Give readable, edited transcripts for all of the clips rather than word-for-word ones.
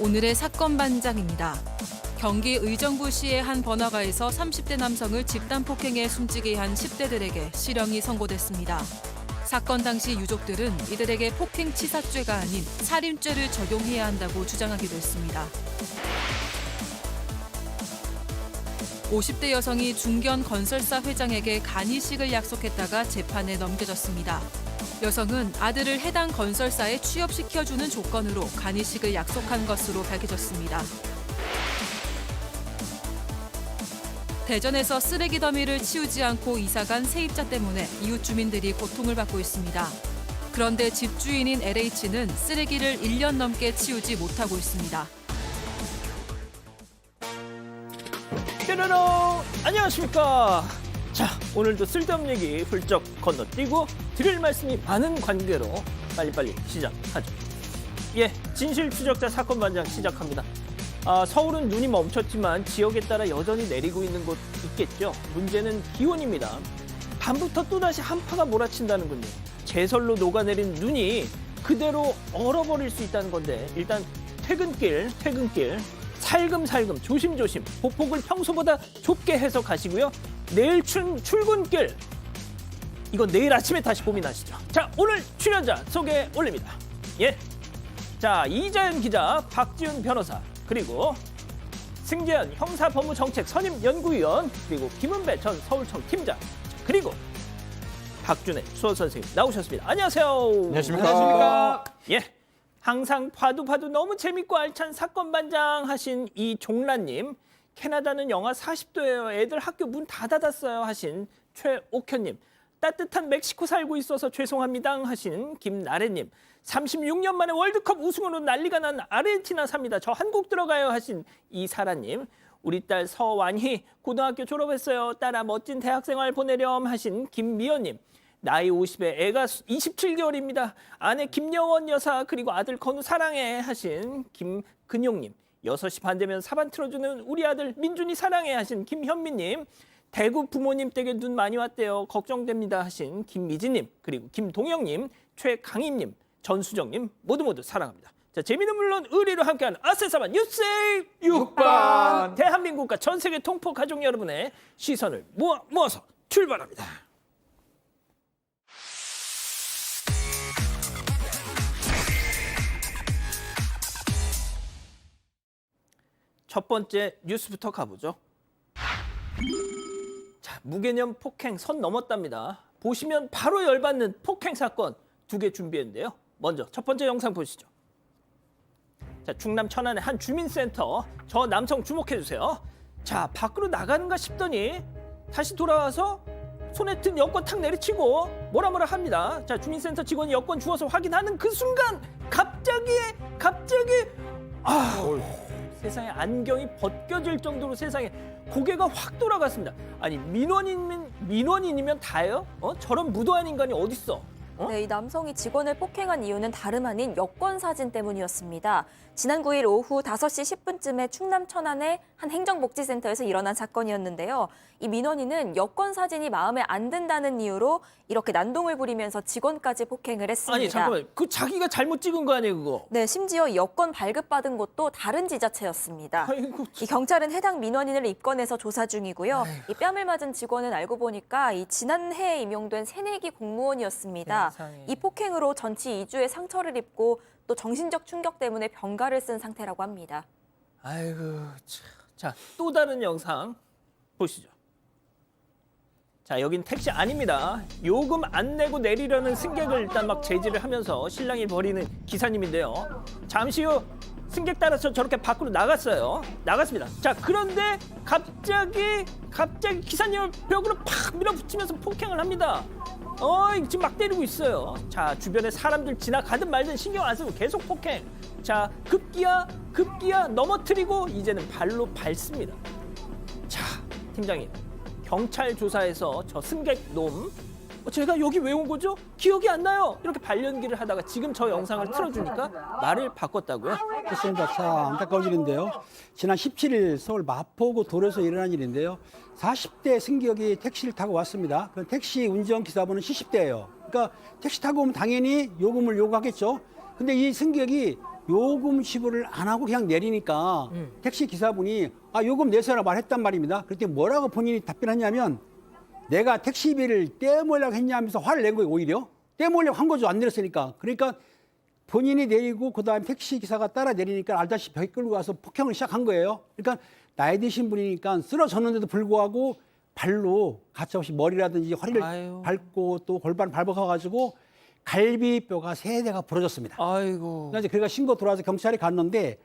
오늘의 사건 반장입니다. 경기 의정부시의 한 번화가에서 30대 남성을 집단 폭행해 숨지게 한 10대들에게 실형이 선고됐습니다. 사건 당시 유족들은 이들에게 폭행치사죄가 아닌 살인죄를 적용해야 한다고 주장하기도 했습니다. 50대 여성이 중견 건설사 회장에게 간이식을 약속했다가 재판에 넘겨졌습니다. 여성은 아들을 해당 건설사에 취업시켜주는 조건으로 간이식을 약속한 것으로 밝혀졌습니다. 대전에서 쓰레기 더미를 치우지 않고 이사간 세입자 때문에 이웃 주민들이 고통을 받고 있습니다. 그런데 집주인인 LH는 쓰레기를 1년 넘게 치우지 못하고 있습니다. 뾰로롱! 안녕하십니까. 자, 오늘도 쓸데없는 얘기 훌쩍 건너뛰고 드릴 말씀이 많은 관계로 빨리빨리 시작하죠. 예, 진실 추적자 사건 반장 시작합니다. 서울은 눈이 멈췄지만 지역에 따라 여전히 내리고 있는 곳 있겠죠. 문제는 기온입니다. 밤부터 또다시 한파가 몰아친다는군요. 제설로 녹아내린 눈이 그대로 얼어버릴 수 있다는 건데 일단 퇴근길 살금살금 조심조심 보폭을 평소보다 좁게 해서 가시고요. 내일 출근길 이건 내일 아침에 다시 고민하시죠. 자, 오늘 출연자 소개 올립니다. 예, 자, 이자연 기자, 박지훈 변호사, 그리고 승재현 형사법무정책 선임연구위원, 그리고 김은배 전 서울청 팀장, 그리고 박준혜 수어선생님 나오셨습니다. 안녕하세요. 안녕하십니까. 예, 항상 봐도 너무 재밌고 알찬 사건 반장 하신 이종란님, 캐나다는 영하 40도예요. 애들 학교 문 다 닫았어요 하신 최옥현님, 따뜻한 멕시코 살고 있어서 죄송합니다 하신 김나래님, 36년 만에 월드컵 우승으로 난리가 난 아르헨티나 삽니다. 저 한국 들어가요 하신 이사라님, 우리 딸 서완희 고등학교 졸업했어요. 딸아 멋진 대학생활 보내렴 하신 김미연님, 나이 50에 애가 27개월입니다. 아내 김여원 여사 그리고 아들 건우 사랑해 하신 김근용님, 6시 반 되면 사반 틀어주는 우리 아들 민준이 사랑해 하신 김현미님, 대구 부모님 댁에 눈 많이 왔대요. 걱정됩니다 하신 김미진님, 그리고 김동영님, 최강임님, 전수정님 모두 사랑합니다. 자, 재미는 물론 의리로 함께하는 아세사반 뉴스 6반, 대한민국과 전 세계 통포 가족 여러분의 시선을 모아서 출발합니다. 첫 번째 뉴스부터 가보죠. 자, 무개념 폭행 선 넘었답니다. 보시면 바로 열받는 폭행 사건 2개 준비했는데요. 먼저 첫 번째 영상 보시죠. 자, 충남 천안의 한 주민센터, 저 남성 주목해 주세요. 자, 밖으로 나가는가 싶더니 다시 돌아와서 손에 든 여권 탁 내리치고 뭐라 합니다. 자, 주민센터 직원이 여권 주워서 확인하는 그 순간 갑자기 세상에 안경이 벗겨질 정도로 세상에 고개가 확 돌아갔습니다. 아니, 민원인이면 다예요? 저런 무도한 인간이 어딨어? 네, 이 남성이 직원을 폭행한 이유는 다름 아닌 여권 사진 때문이었습니다. 지난 9일 오후 5시 10분쯤에 충남 천안의 한 행정복지센터에서 일어난 사건이었는데요. 이 민원인은 여권 사진이 마음에 안 든다는 이유로 이렇게 난동을 부리면서 직원까지 폭행을 했습니다. 아니, 잠깐만. 그 자기가 잘못 찍은 거 아니에요, 그거? 네, 심지어 여권 발급받은 곳도 다른 지자체였습니다. 아이고, 이 경찰은 해당 민원인을 입건해서 조사 중이고요. 이 뺨을 맞은 직원은 알고 보니까 이 지난해에 임용된 새내기 공무원이었습니다. 세상에. 이 폭행으로 전치 2주의 상처를 입고 또 정신적 충격 때문에 병가를 쓴 상태라고 합니다. 아이고, 참. 자, 또 다른 영상 보시죠. 자, 여긴 택시 아닙니다. 요금 안 내고 내리려는 승객을 일단 막 제지를 하면서 실랑이 벌이는 기사님인데요. 잠시 후 승객 따라서 저렇게 밖으로 나갔습니다. 자, 그런데 갑자기 기사님을 벽으로 팍 밀어붙이면서 폭행을 합니다. 지금 막 때리고 있어요. 자, 주변에 사람들 지나가든 말든 신경 안 쓰고 계속 폭행. 자, 급기야 넘어뜨리고 이제는 발로 밟습니다. 자, 팀장님, 경찰 조사에서 저 승객놈, 제가 여기 왜 온 거죠? 기억이 안 나요. 이렇게 발연기를 하다가 지금 저 영상을 틀어주니까 말을 바꿨다고요? 그렇습니다. 참 안타까운 일인데요. 지난 17일 서울 마포구 도로에서 일어난 일인데요. 40대 승객이 택시를 타고 왔습니다. 그 택시 운전기사분은 70대예요. 그러니까 택시 타고 오면 당연히 요금을 요구하겠죠. 근데 이 승객이 요금 지불을 안 하고 그냥 내리니까 택시 기사분이 요금 내세요라고 말했단 말입니다. 그랬더니 뭐라고 본인이 답변했냐면 내가 택시비를 떼먹으려고 했냐면서 화를 낸 거예요. 오히려 떼먹으려고 한 거죠. 안 내렸으니까. 그러니까 본인이 내리고 그다음에 택시 기사가 따라 내리니까 알다시피 벽에 끌고 가서 폭행을 시작한 거예요. 그러니까 나이 드신 분이니까 쓰러졌는데도 불구하고 발로 가차없이 머리라든지 허리를 아유. 밟고 또 골반을 밟아가지고 갈비뼈가 3대가 부러졌습니다. 아이고. 그래서 그가 신고 들어와서 경찰에 갔는데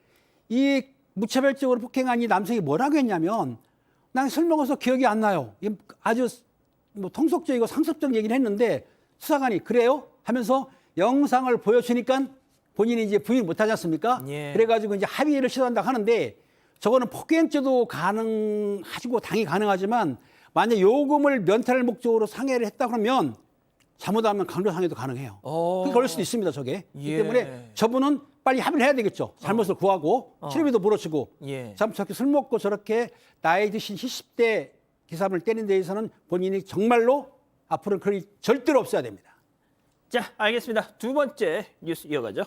이 무차별적으로 폭행한 이 남성이 뭐라고 했냐면 난 술 먹어서 기억이 안 나요. 이게 아주 뭐 통속적이고 상습적 얘기를 했는데 수사관이 그래요? 하면서 영상을 보여주니까 본인이 이제 부인 못하지 않습니까? 예. 그래가지고 이제 합의를 시도한다고 하는데 저거는 폭행죄도 가능하고 당이 가능하지만 만약 요금을 면탈 목적으로 상해를 했다 그러면 잘못하면 강제상해도 가능해요. 그게 걸릴 수도 있습니다, 저게. 예. 그렇기 때문에 저분은 빨리 합의를 해야 되겠죠. 잘못을 구하고 치료비도 물어주고. 예. 참 저렇게 술 먹고 저렇게 나이 드신 70대 기사분을 때리는 데 있어서는 본인이 정말로 앞으로는 그럴 일이 절대로 없어야 됩니다. 자, 알겠습니다. 두 번째 뉴스 이어가죠.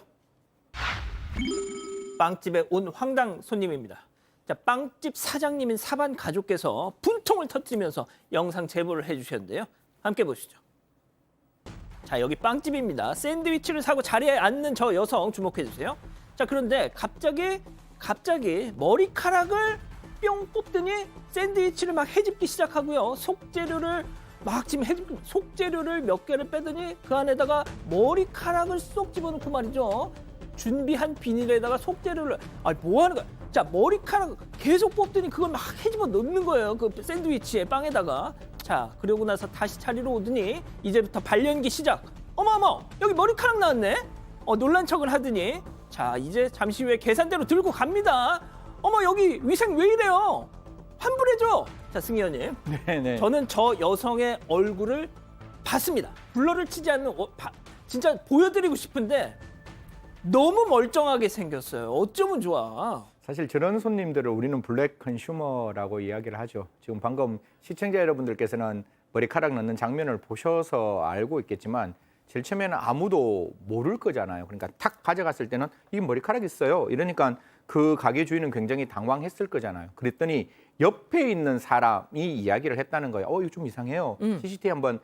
빵집에 온 황당 손님입니다. 자, 빵집 사장님인 사반 가족께서 분통을 터뜨리면서 영상 제보를 해주셨는데요. 함께 보시죠. 자, 여기 빵집입니다. 샌드위치를 사고 자리에 앉는 저 여성 주목해 주세요. 자, 그런데 갑자기 머리카락을 뿅 뽑더니 샌드위치를 막 헤집기 시작하고요. 속재료를 몇 개를 빼더니 그 안에다가 머리카락을 쏙 집어넣고 말이죠. 준비한 비닐에다가 속재료를 뭐 하는 거야? 자, 머리카락 계속 뽑더니 그걸 막 헤집어 넣는 거예요. 그 샌드위치에 빵에다가. 자, 그러고 나서 다시 자리로 오더니 이제부터 발연기 시작. 어머, 여기 머리카락 나왔네. 놀란 척을 하더니 자, 이제 잠시 후에 계산대로 들고 갑니다. 어머, 여기 위생 왜 이래요? 환불해줘. 자, 승희 의원님. 네네. 저는 저 여성의 얼굴을 봤습니다. 블러를 치지 않는 진짜 보여드리고 싶은데 너무 멀쩡하게 생겼어요. 어쩌면 좋아. 사실 저런 손님들을 우리는 블랙 컨슈머라고 이야기를 하죠. 지금 방금 시청자 여러분들께서는 머리카락 넣는 장면을 보셔서 알고 있겠지만 제일 처음에는 아무도 모를 거잖아요. 그러니까 탁 가져갔을 때는 이 머리카락 있어요. 이러니까 그 가게 주인은 굉장히 당황했을 거잖아요. 그랬더니 옆에 있는 사람이 이야기를 했다는 거예요. 이거 좀 이상해요.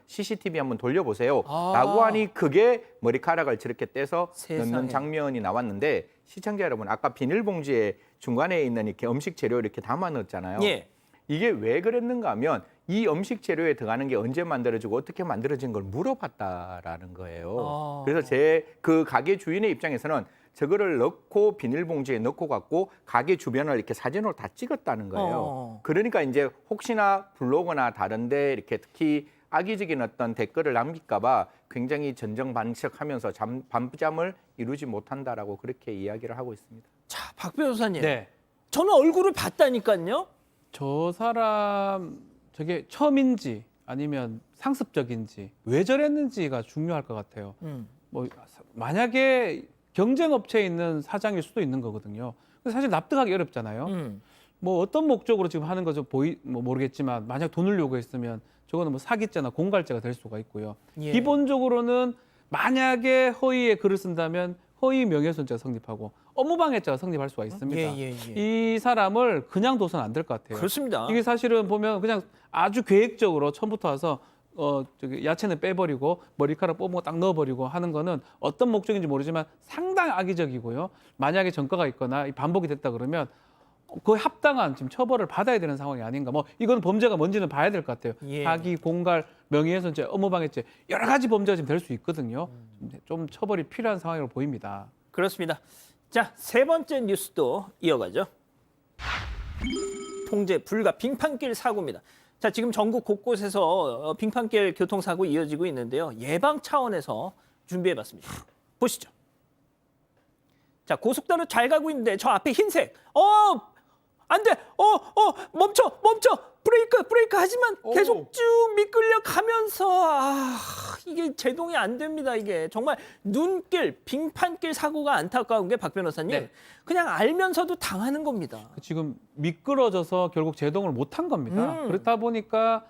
CCTV 한번 돌려보세요. 라고 하니 그게 머리카락을 저렇게 떼서 세상에. 넣는 장면이 나왔는데 시청자 여러분, 아까 비닐봉지에 중간에 있는 이렇게 음식 재료 이렇게 담아 넣었잖아요. 예. 이게 왜 그랬는가 하면 이 음식 재료에 들어가는 게 언제 만들어지고 어떻게 만들어진 걸 물어봤다라는 거예요. 그래서 그 가게 주인의 입장에서는 저거를 넣고 비닐봉지에 넣고 갖고 가게 주변을 이렇게 사진으로 다 찍었다는 거예요. 그러니까 이제 혹시나 블로그나 다른데 이렇게 특히 악의적인 어떤 댓글을 남길까 봐 굉장히 전정반석하면서 밤잠을 이루지 못한다라고 그렇게 이야기를 하고 있습니다. 자, 박 변호사님. 네. 저는 얼굴을 봤다니까요. 저 사람 저게 처음인지 아니면 상습적인지 왜 저랬는지가 중요할 것 같아요. 뭐 만약에 경쟁업체에 있는 사장일 수도 있는 거거든요. 사실 납득하기 어렵잖아요. 뭐 어떤 목적으로 지금 하는 거죠 뭐 모르겠지만 만약 돈을 요구했으면 저거는 뭐 사기죄나 공갈죄가 될 수가 있고요. 예. 기본적으로는 만약에 허위의 글을 쓴다면 허위 명예훼손죄가 성립하고 업무방해죄가 성립할 수가 있습니다. 예. 이 사람을 그냥 둬서는 안 될 것 같아요. 그렇습니다. 이게 사실은 보면 그냥 아주 계획적으로 처음부터 와서 저기 야채는 빼버리고 머리카락 뽑은 거 딱 넣어버리고 하는 거는 어떤 목적인지 모르지만 상당히 악의적이고요. 만약에 전과가 있거나 반복이 됐다 그러면 거의 합당한 지금 처벌을 받아야 되는 상황이 아닌가. 뭐 이건 범죄가 뭔지는 봐야 될 것 같아요. 예. 사기, 공갈, 명예훼손죄, 업무방해죄 여러 가지 범죄가 지금 될 수 있거든요. 좀 처벌이 필요한 상황으로 보입니다. 그렇습니다. 자, 세 번째 뉴스도 이어가죠. 통제 불가 빙판길 사고입니다. 자, 지금 전국 곳곳에서 빙판길 교통사고 이어지고 있는데요. 예방 차원에서 준비해봤습니다. 보시죠. 자, 고속도로 잘 가고 있는데 저 앞에 흰색. 안 돼. 멈춰. 브레이크 하지만 계속 쭉 미끌려 가면서 이게 제동이 안 됩니다. 이게 정말 눈길, 빙판길 사고가 안타까운 게 박 변호사님. 네. 그냥 알면서도 당하는 겁니다. 지금 미끄러져서 결국 제동을 못한 겁니다. 그렇다 보니까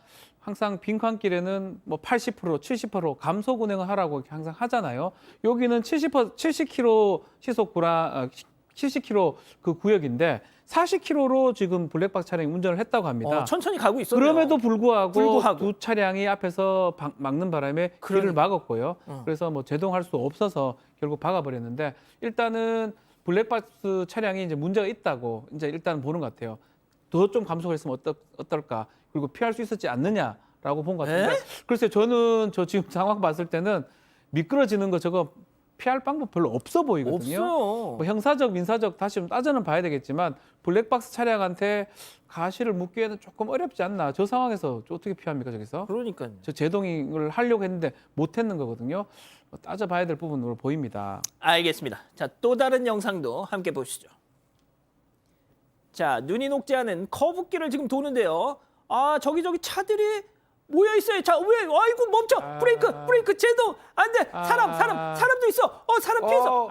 항상 빈칸길에는 뭐 80%, 70% 감속 운행을 하라고 이렇게 항상 하잖아요. 여기는 70km 시속 70km 그 구역인데 40km로 지금 블랙박스 차량이 운전을 했다고 합니다. 천천히 가고 있었네요. 그럼에도 불구하고 불구하고. 두 차량이 앞에서 막는 바람에 길을 막았고요. 그래서 뭐 제동할 수 없어서 결국 박아버렸는데 일단은 블랙박스 차량이 이제 문제가 있다고 이제 일단 보는 것 같아요. 더 좀 감속했으면 어떨까? 그리고 피할 수 있었지 않느냐라고 본 것 같은데 글쎄 저는 저 지금 상황 봤을 때는 미끄러지는 거 저거 피할 방법 별로 없어 보이거든요. 없어요. 뭐 형사적, 민사적 다시 좀 따져는 봐야 되겠지만 블랙박스 차량한테 가시를 묻기에는 조금 어렵지 않나. 저 상황에서 어떻게 피합니까 저기서? 그러니까요. 저 제동을 하려고 했는데 못했는 거거든요. 따져봐야 될 부분으로 보입니다. 알겠습니다. 자, 또 다른 영상도 함께 보시죠. 자, 눈이 녹지 않은 커브길을 지금 도는데요. 아, 저기 차들이 모여 있어요. 자, 왜? 아이고 멈춰. 브레이크 제동 안 돼. 사람도 있어. 사람 피했어.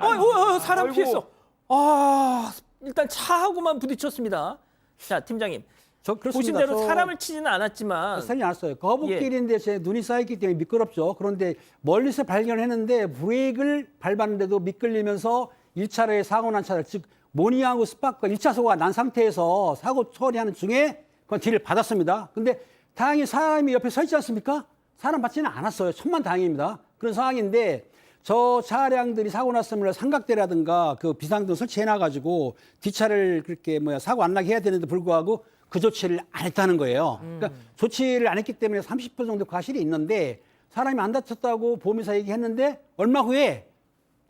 사람 아이고. 피했어. 아, 일단 차하고만 부딪혔습니다. 자, 팀장님. 보신 그렇습니다. 대로 사람을 치지는 않았지만 사진이 않았어요. 거북길인데 제 눈이 쌓였기 때문에 미끄럽죠. 그런데 멀리서 발견했는데 브레이크를 밟았는데도 미끌리면서 1차로에 사고 난 차들, 즉 모니하고 스파크가 1차소가 난 상태에서 사고 처리하는 중에 그건 딜을 받았습니다. 근데 다행히 사람이 옆에 서 있지 않습니까? 사람 받지는 않았어요. 천만다행입니다. 그런 상황인데 저 차량들이 사고 났으면 삼각대라든가 그 비상등 설치해놔가지고 뒷차를 그렇게 사고 안 나게 해야 되는데 불구하고 그 조치를 안 했다는 거예요. 그러니까 조치를 안 했기 때문에 30% 정도 과실이 있는데 사람이 안 다쳤다고 보험회사 얘기했는데 얼마 후에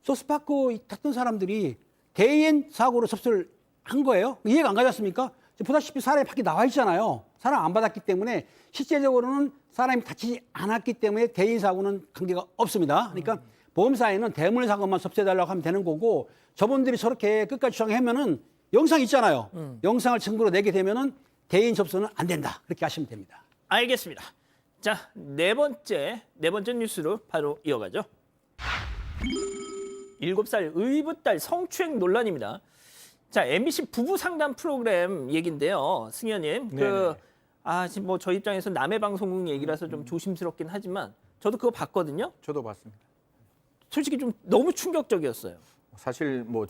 저 스파크 탔던 사람들이 대인 사고로 접수를 한 거예요. 이해가 안 가지 않습니까? 보다시피 사람이 밖에 나와 있잖아요. 사람 안 받았기 때문에 실제적으로는 사람이 다치지 않았기 때문에 대인 사고는 관계가 없습니다. 그러니까 보험사에는 대물 사고만 접수해달라고 하면 되는 거고 저분들이 저렇게 끝까지 주장하면은 영상 있잖아요. 영상을 증거로 내게 되면은 대인 접수는 안 된다. 그렇게 하시면 됩니다. 알겠습니다. 자, 네 번째 뉴스로 바로 이어가죠. 7살 의붓딸 성추행 논란입니다. 자, MBC 부부 상담 프로그램 얘긴데요. 승현님, 지금 뭐 저희 입장에서 남의 방송국 얘기라서 좀 조심스럽긴 하지만 저도 그거 봤거든요. 저도 봤습니다. 솔직히 좀 너무 충격적이었어요. 사실 뭐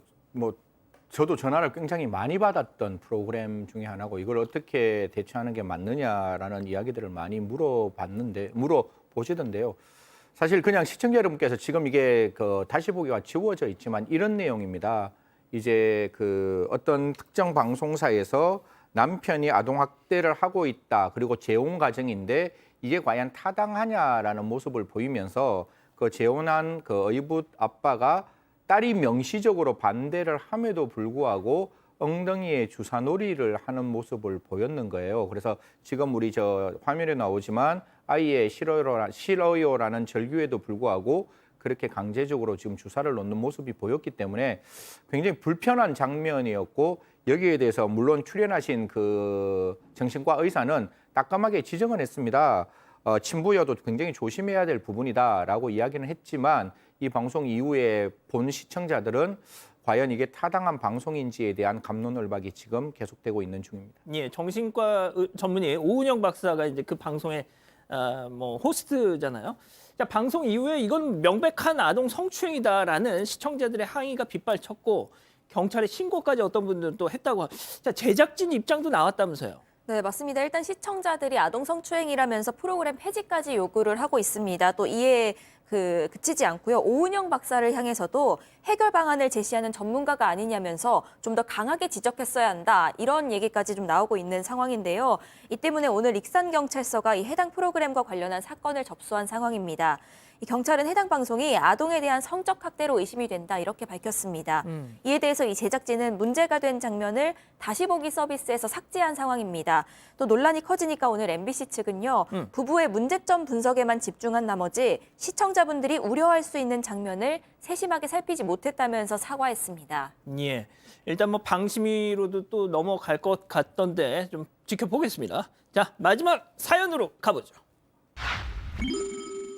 저도 전화를 굉장히 많이 받았던 프로그램 중에 하나고 이걸 어떻게 대처하는 게 맞느냐라는 이야기들을 많이 물어보시던데요. 사실 그냥 시청자 여러분께서 지금 이게 다시 보기가 지워져 있지만 이런 내용입니다. 이제 어떤 특정 방송사에서 남편이 아동 학대를 하고 있다. 그리고 재혼 가정인데 이게 과연 타당하냐라는 모습을 보이면서 재혼한 의붓 아빠가 딸이 명시적으로 반대를 함에도 불구하고 엉덩이에 주사놀이를 하는 모습을 보였는 거예요. 그래서 지금 우리 화면에 나오지만 아이의 싫어요라는 절규에도 불구하고 그렇게 강제적으로 지금 주사를 놓는 모습이 보였기 때문에 굉장히 불편한 장면이었고 여기에 대해서 물론 출연하신 정신과 의사는 따끔하게 지적은 했습니다. 친부여도 굉장히 조심해야 될 부분이다라고 이야기는 했지만 이 방송 이후에 본 시청자들은 과연 이게 타당한 방송인지에 대한 갑론을박이 지금 계속되고 있는 중입니다. 예, 정신과 전문의 오은영 박사가 이제 그 방송의 호스트잖아요. 자, 방송 이후에 이건 명백한 아동 성추행이다라는 시청자들의 항의가 빗발쳤고 경찰에 신고까지 어떤 분들은 또 했다고. 자, 제작진 입장도 나왔다면서요. 네, 맞습니다. 일단 시청자들이 아동 성추행이라면서 프로그램 폐지까지 요구를 하고 있습니다. 또 이에 그치지 않고요. 오은영 박사를 향해서도 해결 방안을 제시하는 전문가가 아니냐면서 좀 더 강하게 지적했어야 한다. 이런 얘기까지 좀 나오고 있는 상황인데요. 이 때문에 오늘 익산경찰서가 이 해당 프로그램과 관련한 사건을 접수한 상황입니다. 이 경찰은 해당 방송이 아동에 대한 성적 학대로 의심이 된다 이렇게 밝혔습니다. 이에 대해서 이 제작진은 문제가 된 장면을 다시 보기 서비스에서 삭제한 상황입니다. 또 논란이 커지니까 오늘 MBC 측은요. 부부의 문제점 분석에만 집중한 나머지 시청자분들이 우려할 수 있는 장면을 세심하게 살피지 못했다면서 사과했습니다. 예, 일단 방심위로도 또 넘어갈 것 같던데 좀 지켜보겠습니다. 자, 마지막 사연으로 가보죠.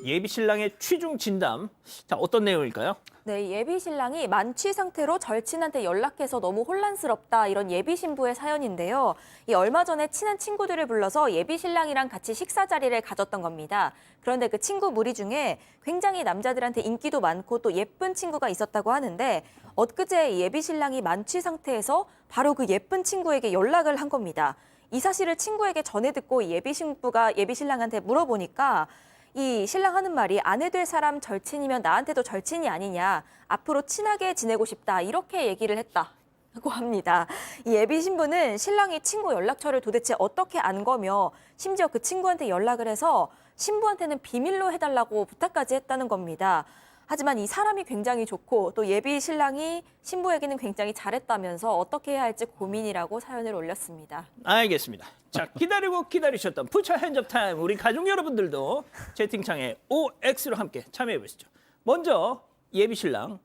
예비 신랑의 취중 진담. 자, 어떤 내용일까요? 네, 예비 신랑이 만취 상태로 절친한테 연락해서 너무 혼란스럽다 이런 예비 신부의 사연인데요. 이 얼마 전에 친한 친구들을 불러서 예비 신랑이랑 같이 식사 자리를 가졌던 겁니다. 그런데 그 친구 무리 중에 굉장히 남자들한테 인기도 많고 또 예쁜 친구가 있었다고 하는데 엊그제 예비 신랑이 만취 상태에서 바로 그 예쁜 친구에게 연락을 한 겁니다. 이 사실을 친구에게 전해 듣고 예비 신부가 예비 신랑한테 물어보니까 이 신랑 하는 말이 아내 될 사람 절친이면 나한테도 절친이 아니냐. 앞으로 친하게 지내고 싶다. 이렇게 얘기를 했다고 합니다. 이 예비 신부는 신랑이 친구 연락처를 도대체 어떻게 안 거며 심지어 그 친구한테 연락을 해서 신부한테는 비밀로 해달라고 부탁까지 했다는 겁니다. 하지만 이 사람이 굉장히 좋고 또 예비 신랑이 신부에게는 굉장히 잘했다면서 어떻게 해야 할지 고민이라고 사연을 올렸습니다. 알겠습니다. 자, 기다리고 기다리셨던 푸처 핸즈업 타임. 우리 가족 여러분들도 채팅창에 OX로 함께 참여해 보시죠. 먼저 예비 신랑.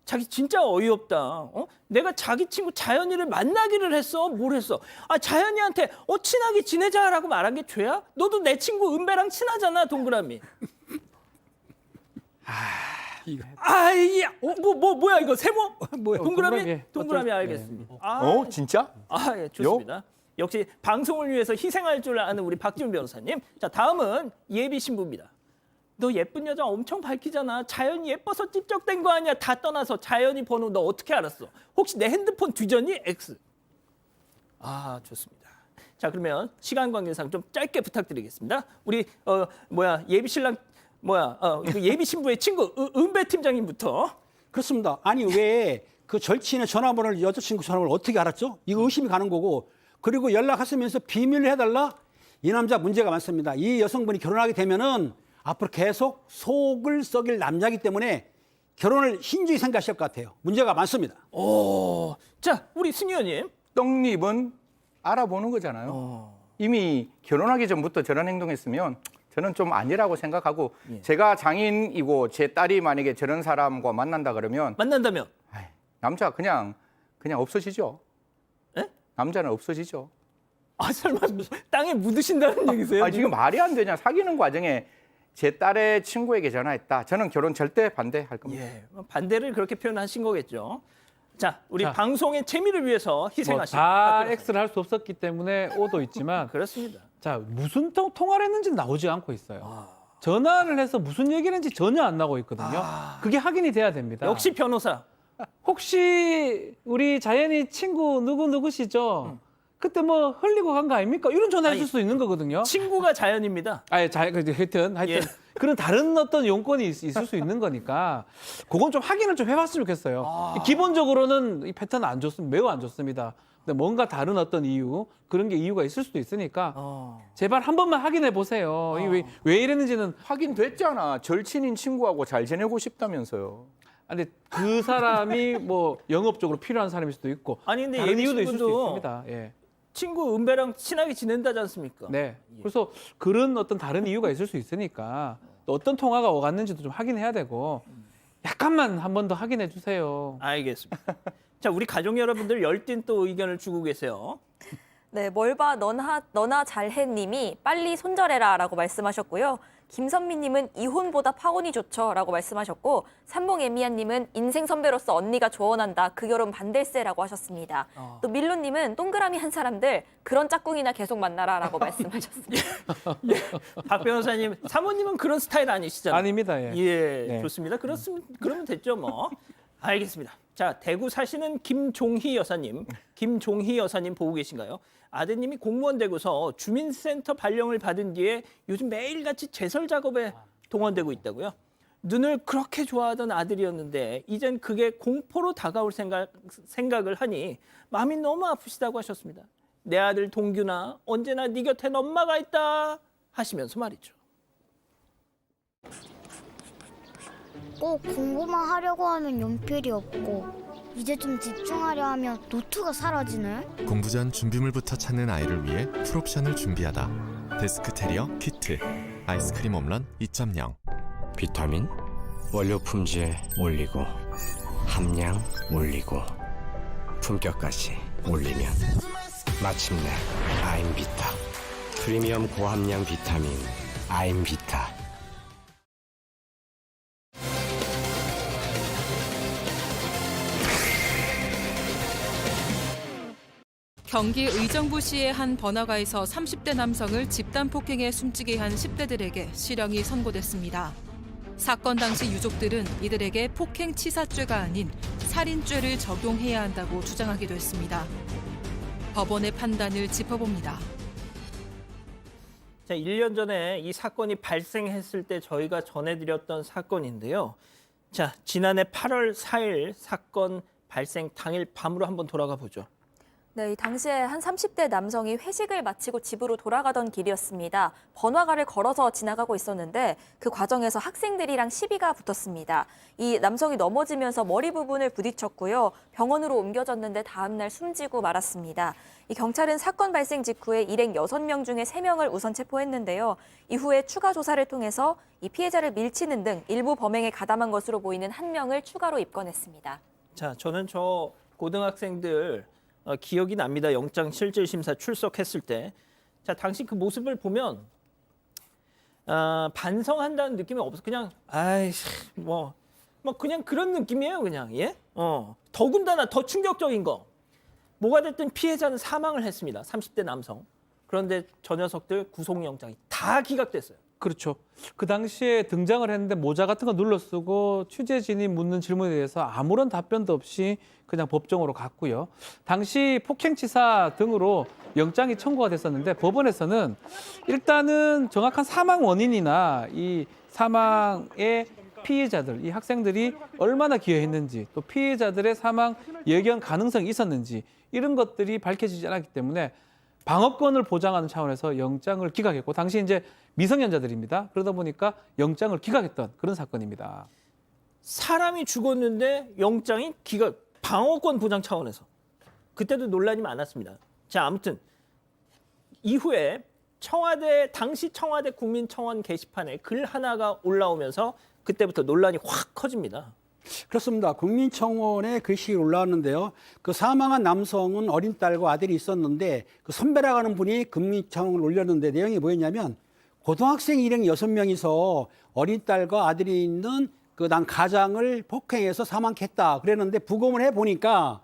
자기 진짜 어이없다. 내가 자기 친구 자연이를 만나기를 했어? 뭘 했어? 아, 자연이한테 친하게 지내자라고 말한 게 죄야? 너도 내 친구 은배랑 친하잖아, 동그라미. 뭐야 이거 세모? 뭐야? 동그라미? 동그라미. 동그라미 어쩔- 알겠습니다. 진짜? 예, 좋습니다. 역시 방송을 위해서 희생할 줄 아는 우리 박지훈 변호사님. 자, 다음은 예비 신부입니다. 너 예쁜 여자 엄청 밝히잖아. 자연이 예뻐서 찝적된 거 아니야. 다 떠나서 자연이 번호 너 어떻게 알았어? 혹시 내 핸드폰 뒤졌니? X. 좋습니다. 자, 그러면 시간 관계상 좀 짧게 부탁드리겠습니다. 우리 예비 신랑 그 예비 신부의 친구 은배 팀장님부터. 그렇습니다. 아니 왜 그 절친의 전화번호를 여자친구 전화번호를 어떻게 알았죠? 이거 의심이 가는 거고 그리고 연락하시면서 비밀로 해달라? 이 남자 문제가 많습니다. 이 여성분이 결혼하게 되면은 앞으로 계속 속을 썩일 남자이기 때문에 결혼을 신중히 생각하실 것 같아요. 문제가 많습니다. 자, 우리 승희 의원님. 떡잎은 알아보는 거잖아요. 이미 결혼하기 전부터 저런 행동했으면 저는 좀 아니라고 생각하고 제가 장인이고 제 딸이 만약에 저런 사람과 만난다 그러면 만난다면 남자 그냥 없어지죠. 에? 남자는 없어지죠. 설마 땅에 묻으신다는 얘기세요? 지금 말이 안 되냐. 사귀는 과정에 제 딸의 친구에게 전화했다. 저는 결혼 절대 반대할 겁니다. 예, 반대를 그렇게 표현하신 거겠죠. 자, 우리 자. 방송의 재미를 위해서 희생하신 다 X를 할 수 없었기 때문에 O도 있지만 그렇습니다. 자, 무슨 통화를 했는지 나오지 않고 있어요. 전화를 해서 무슨 얘기를 했는지 전혀 안 나오고 있거든요. 그게 확인이 돼야 됩니다. 역시 변호사. 혹시 우리 자연이 친구 누구시죠? 그때 뭐 흘리고 간 거 아닙니까? 이런 전화 했을 수 있는 거거든요. 친구가 자연입니다. 하여튼 예. 그런 다른 어떤 용건이 있을 수 있는 거니까 그건 좀 확인을 좀 해봤으면 좋겠어요. 기본적으로는 이 패턴은 안 좋습니다. 매우 안 좋습니다. 근데 뭔가 다른 어떤 이유 그런 게 이유가 있을 수도 있으니까 제발 한 번만 확인해 보세요. 왜 이랬는지는 확인됐잖아. 절친인 친구하고 잘 지내고 싶다면서요. 근데 그 사람이 뭐 영업적으로 필요한 사람일 수도 있고 아니, 근데 다른 예비 이유도 있을 수 신부도 있습니다. 예. 친구 은배랑 친하게 지낸다지 않습니까? 네. 그래서 그런 어떤 다른 이유가 있을 수 있으니까 또 어떤 통화가 오갔는지도 좀 확인해야 되고 약간만 한 번 더 확인해 주세요. 알겠습니다. 자, 우리 가족 여러분들 열띤 또 의견을 주고 계세요. 네, 뭘 봐 너나 잘해님이 빨리 손절해라라고 말씀하셨고요. 김선미님은 이혼보다 파혼이 좋죠라고 말씀하셨고 삼봉애미야님은 인생 선배로서 언니가 조언한다. 그 결혼 반댈세라고 하셨습니다. 또 밀로님은 동그라미 한 사람들 그런 짝꿍이나 계속 만나라라고 말씀하셨습니다. 박 변호사님, 사모님은 그런 스타일 아니시잖아요. 아닙니다. 예. 예, 네. 좋습니다. 그러면 됐죠, 뭐. 알겠습니다. 자, 대구 사시는 김종희 여사님 보고 계신가요? 아드님이 공무원 되고서 주민센터 발령을 받은 뒤에 요즘 매일같이 제설 작업에 동원되고 있다고요. 눈을 그렇게 좋아하던 아들이었는데 이젠 그게 공포로 다가올 생각을 하니 마음이 너무 아프시다고 하셨습니다. 내 아들 동규나 언제나 네 곁엔 엄마가 있다 하시면서 말이죠. 꼭 공부만 하려고 하면 연필이 없고 이제 좀 집중하려 하면 노트가 사라지네. 공부 전 준비물부터 찾는 아이를 위해 풀옵션을 준비하다. 데스크 테리어 키트 아이스크림 홈런 2.0. 비타민 원료 품질 올리고 함량 올리고 품격까지 올리면 마침내 아임비타 프리미엄 고함량 비타민 아임비타. 경기 의정부시의 한 번화가에서 30대 남성을 집단 폭행해 숨지게 한 10대들에게 실형이 선고됐습니다. 사건 당시 유족들은 이들에게 폭행치사죄가 아닌 살인죄를 적용해야 한다고 주장하기도 했습니다. 법원의 판단을 짚어봅니다. 자, 1년 전에 이 사건이 발생했을 때 저희가 전해드렸던 사건인데요. 자, 지난해 8월 4일 사건 발생 당일 밤으로 한번 돌아가 보죠. 네, 이 당시에 한 30대 남성이 회식을 마치고 집으로 돌아가던 길이었습니다. 번화가를 걸어서 지나가고 있었는데 그 과정에서 학생들이랑 시비가 붙었습니다. 이 남성이 넘어지면서 머리 부분을 부딪혔고요. 병원으로 옮겨졌는데 다음 날 숨지고 말았습니다. 이 경찰은 사건 발생 직후에 일행 6명 중에 3명을 우선 체포했는데요. 이후에 추가 조사를 통해서 이 피해자를 밀치는 등 일부 범행에 가담한 것으로 보이는 1명을 추가로 입건했습니다. 자, 저는 저 고등학생들 기억이 납니다. 영장 실질 심사 출석했을 때. 자, 당시 그 모습을 보면 반성한다는 느낌이 없어. 그냥 뭐 그냥 그런 느낌이에요, 그냥. 예? 더군다나 더 충격적인 거. 뭐가 됐든 피해자는 사망을 했습니다. 30대 남성. 그런데 저 녀석들 구속영장이 다 기각됐어요. 그렇죠. 그 당시에 등장을 했는데 모자 같은 거 눌러 쓰고 취재진이 묻는 질문에 대해서 아무런 답변도 없이 그냥 법정으로 갔고요. 당시 폭행치사 등으로 영장이 청구가 됐었는데 법원에서는 일단은 정확한 사망 원인이나 이 사망의 피해자들, 이 학생들이 얼마나 기여했는지 또 피해자들의 사망 예견 가능성이 있었는지 이런 것들이 밝혀지지 않았기 때문에 방어권을 보장하는 차원에서 영장을 기각했고 당시 이제 미성년자들입니다. 그러다 보니까 영장을 기각했던 그런 사건입니다. 사람이 죽었는데 영장이 방어권 보장 차원에서. 그때도 논란이 많았습니다. 자, 아무튼 이후에 당시 청와대 국민청원 게시판에 글 하나가 올라오면서 그때부터 논란이 확 커집니다. 그렇습니다. 국민청원에 글씨 올라왔는데요. 그 사망한 남성은 어린 딸과 아들이 있었는데 그 선배라고 하는 분이 국민청원을 올렸는데 내용이 뭐였냐면 고등학생 일행 6명이서 어린 딸과 아들이 있는 그 난 가장을 폭행해서 사망했다 그랬는데 부검을 해보니까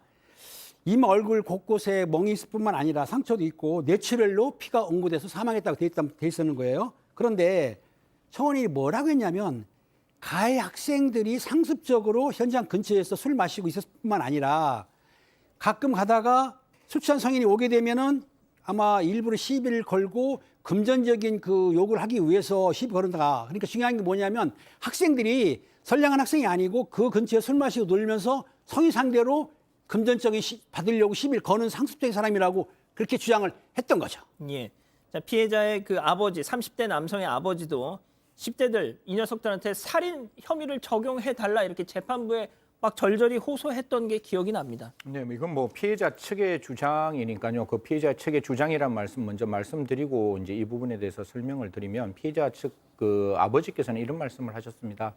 이마 얼굴 곳곳에 멍이 있을 뿐만 아니라 상처도 있고 뇌출혈로 피가 응고돼서 사망했다고 돼 있었는 거예요. 그런데 청원이 뭐라고 했냐면 가해 학생들이 상습적으로 현장 근처에서 술 마시고 있었을 뿐만 아니라 가끔 가다가 술 취한 성인이 오게 되면은 아마 일부러 시비를 걸고 금전적인 그 요구를 하기 위해서 시비 걸은다. 그러니까 중요한 게 뭐냐면 학생들이 선량한 학생이 아니고 그 근처에 술 마시고 놀면서 성인 상대로 금전적인 받으려고 시비를 거는 상습적인 사람이라고 그렇게 주장을 했던 거죠. 예. 자, 피해자의 그 아버지, 30대 남성의 아버지도 10대들 이 녀석들한테 살인 혐의를 적용해 달라 이렇게 재판부에 막 절절히 호소했던 게 기억이 납니다. 네, 이건 뭐 피해자 측의 주장이니까요. 그 피해자 측의 주장이란 말씀 먼저 말씀드리고 이제 이 부분에 대해서 설명을 드리면 피해자 측 그 아버지께서는 이런 말씀을 하셨습니다.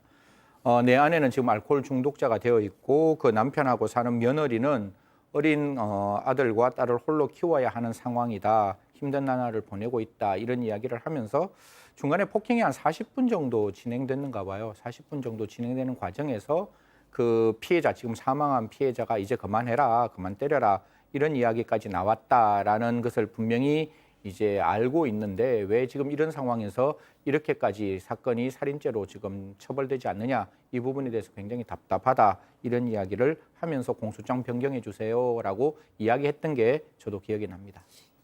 내 아내는 지금 알코올 중독자가 되어 있고 그 남편하고 사는 며느리는 어린 아들과 딸을 홀로 키워야 하는 상황이다. 힘든 나날을 보내고 있다. 이런 이야기를 하면서 중간에 폭행이 한 40분 정도 진행됐는가 봐요. 40분 정도 진행되는 과정에서 그 피해자, 지금 사망한 피해자가 이제 그만해라, 그만 때려라 이런 이야기까지 나왔다라는 것을 분명히 이제 알고 있는데 왜 지금 이런 상황에서 이렇게까지 사건이 살인죄로 지금 처벌되지 않느냐 이 부분에 대해서 굉장히 답답하다 이런 이야기를 하면서 공소장 변경해 주세요라고 이야기했던 게 저도 기억이 납니다.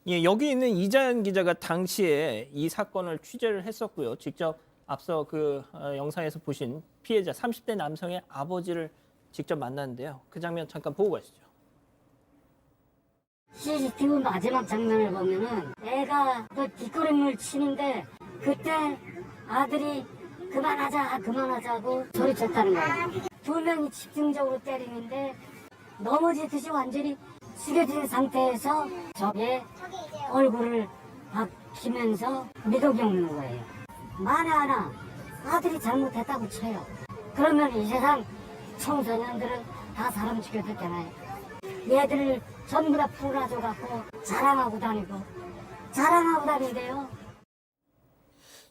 예, 여기 있는 이자연 기자가 당시에 이 사건을 취재를 했었고요. 직접 앞서 그 영상에서 보신 피해자 30대 남성의 아버지를 직접 만났는데요. 그 장면 잠깐 보고 가시죠. CCTV 마지막 장면을 보면은 애가 그 뒷걸음을 치는데 그때 아들이 그만하자고 소리쳤다는 거예요. 2명이 집중적으로 때리는데 넘어지듯이 완전히 숙여진 상태에서 저게 얼굴을 박히면서 미독이 없는 거예요. 만에 하나 아들이 잘못했다고 쳐요. 그러면 이 세상 청소년들은 다 사람 죽여도 되나요? 얘들을 전부 다 풀어줘갖고 자랑하고 다닌대요.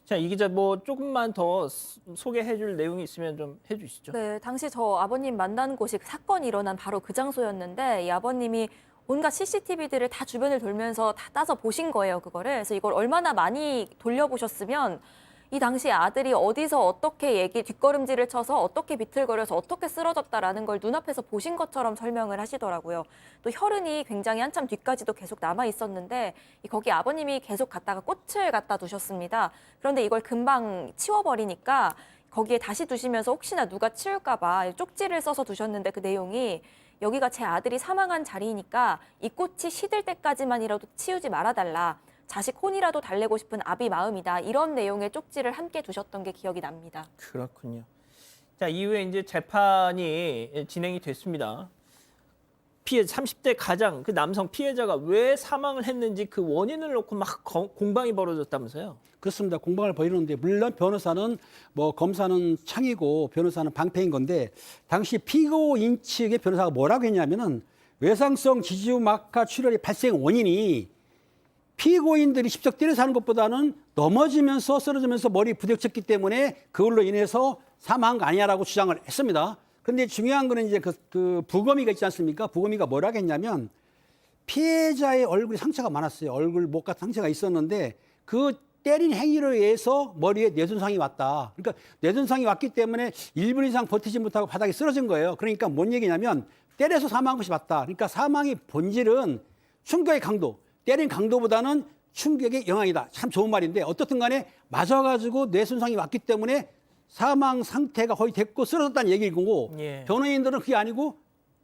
자, 이 기자 뭐 조금만 더 소개해 줄 내용이 있으면 좀 해주시죠. 네, 당시 저 아버님 만난 곳이 사건이 일어난 바로 그 장소였는데 이 아버님이 온갖 CCTV들을 다 주변을 돌면서 다 따서 보신 거예요, 그거를. 그래서 이걸 얼마나 많이 돌려보셨으면 이 당시 아들이 어디서 어떻게 뒷걸음질을 쳐서 어떻게 비틀거려서 어떻게 쓰러졌다라는 걸 눈앞에서 보신 것처럼 설명을 하시더라고요. 또 혈흔이 굉장히 한참 뒤까지도 계속 남아 있었는데 거기 아버님이 계속 갖다가 꽃을 갖다 두셨습니다. 그런데 이걸 금방 치워버리니까 거기에 다시 두시면서 혹시나 누가 치울까 봐 쪽지를 써서 두셨는데 그 내용이 여기가 제 아들이 사망한 자리이니까 이 꽃이 시들 때까지만이라도 치우지 말아달라. 자식 혼이라도 달래고 싶은 아비 마음이다. 이런 내용의 쪽지를 함께 두셨던 게 기억이 납니다. 그렇군요. 자, 이후에 이제 재판이 진행이 됐습니다. 30대 가장 그 남성 피해자가 왜 사망을 했는지 그 원인을 놓고 막 공방이 벌어졌다면서요? 그렇습니다. 공방을 벌이는데 물론 변호사는 검사는 창이고 변호사는 방패인 건데 당시 피고인 측의 변호사가 뭐라고 했냐면은 외상성 지지막하 출혈의 발생 원인이 피고인들이 직접 때려서 하는 것보다는 넘어지면서 쓰러지면서 머리 부딪혔기 때문에 그걸로 인해서 사망한 거 아니냐라고 주장을 했습니다. 그런데 중요한 거는 이제 그 부검의가 있지 않습니까? 부검의가 뭐라고 했냐면 피해자의 얼굴에 상처가 많았어요. 얼굴, 목 같은 상처가 있었는데 그 때린 행위로 의해서 머리에 뇌손상이 왔다. 그러니까 뇌손상이 왔기 때문에 1분 이상 버티지 못하고 바닥에 쓰러진 거예요. 그러니까 뭔 얘기냐면 때려서 사망한 것이 맞다. 그러니까 사망의 본질은 충격의 강도, 때린 강도보다는 충격의 영향이다. 참 좋은 말인데 어떻든 간에 맞아가지고 뇌손상이 왔기 때문에 사망 상태가 거의 됐고 쓰러졌다는 얘기일 거고 예. 변호인들은 그게 아니고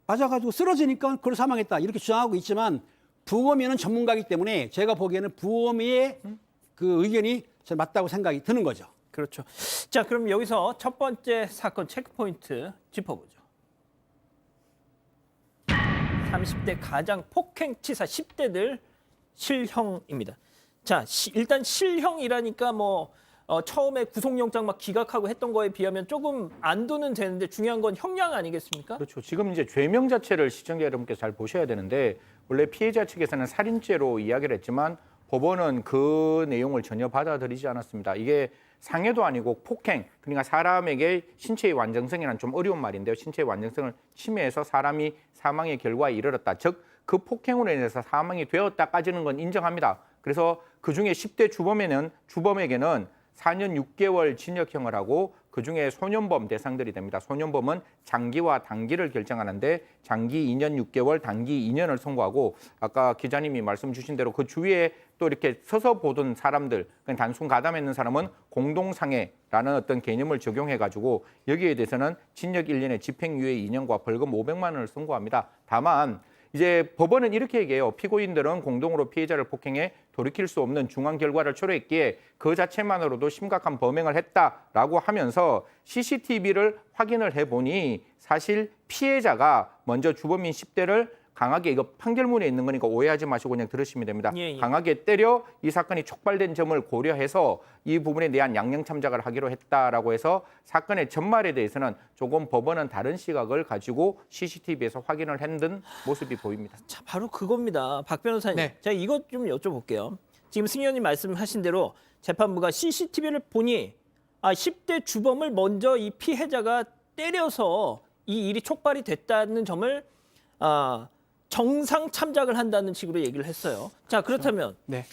맞아가지고 쓰러지니까 그걸 사망했다. 이렇게 주장하고 있지만 부검의는 전문가이기 때문에 제가 보기에는 부검의의 그 의견이 전 맞다고 생각이 드는 거죠. 그렇죠. 자, 그럼 여기서 첫 번째 사건 체크포인트 짚어보죠. 30대 가장 폭행치사 10대들 실형입니다. 자, 일단 실형이라니까 처음에 구속영장 막 기각하고 했던 거에 비하면 조금 안도는 되는데 중요한 건 형량 아니겠습니까? 그렇죠. 지금 이제 죄명 자체를 시청자 여러분께서 잘 보셔야 되는데 원래 피해자 측에서는 살인죄로 이야기를 했지만 법원은 그 내용을 전혀 받아들이지 않았습니다. 이게 상해도 아니고 폭행, 그러니까 사람에게 신체의 완전성이란 좀 어려운 말인데요. 신체의 완전성을 침해해서 사람이 사망의 결과에 이르렀다. 즉, 그 폭행으로 인해서 사망이 되었다까지는 건 인정합니다. 그래서 그중에 10대 주범에게는 4년 6개월 징역형을 하고 그중에 소년범 대상들이 됩니다. 소년범은 장기와 단기를 결정하는데 장기 2년 6개월, 단기 2년을 선고하고 아까 기자님이 말씀 주신 대로 그 주위에 또 이렇게 서서 보던 사람들, 그냥 단순 가담했는 사람은 공동상해라는 어떤 개념을 적용해가지고 여기에 대해서는 징역 1년에 집행유예 2년과 벌금 500만 원을 선고합니다. 다만 이제 법원은 이렇게 얘기해요. 피고인들은 공동으로 피해자를 폭행해 돌이킬 수 없는 중한 결과를 초래했기에 그 자체만으로도 심각한 범행을 했다라고 하면서 CCTV를 확인을 해보니 사실 피해자가 먼저 주범인 10대를 강하게 이거 판결문에 있는 거니까 오해하지 마시고 그냥 들으시면 됩니다. 예. 강하게 때려 이 사건이 촉발된 점을 고려해서 이 부분에 대한 양형 참작을 하기로 했다라고 해서 사건의 전말에 대해서는 조금 법원은 다른 시각을 가지고 CCTV에서 확인을 했던 모습이 보입니다. 자, 바로 그겁니다. 박 변호사님. 네. 제가 이것 좀 여쭤볼게요. 지금 승 의원님 말씀하신 대로 재판부가 CCTV를 보니 10대 주범을 먼저 이 피해자가 때려서 이 일이 촉발이 됐다는 점을 정상 참작을 한다는 식으로 얘기를 했어요. 자, 그렇다면 네.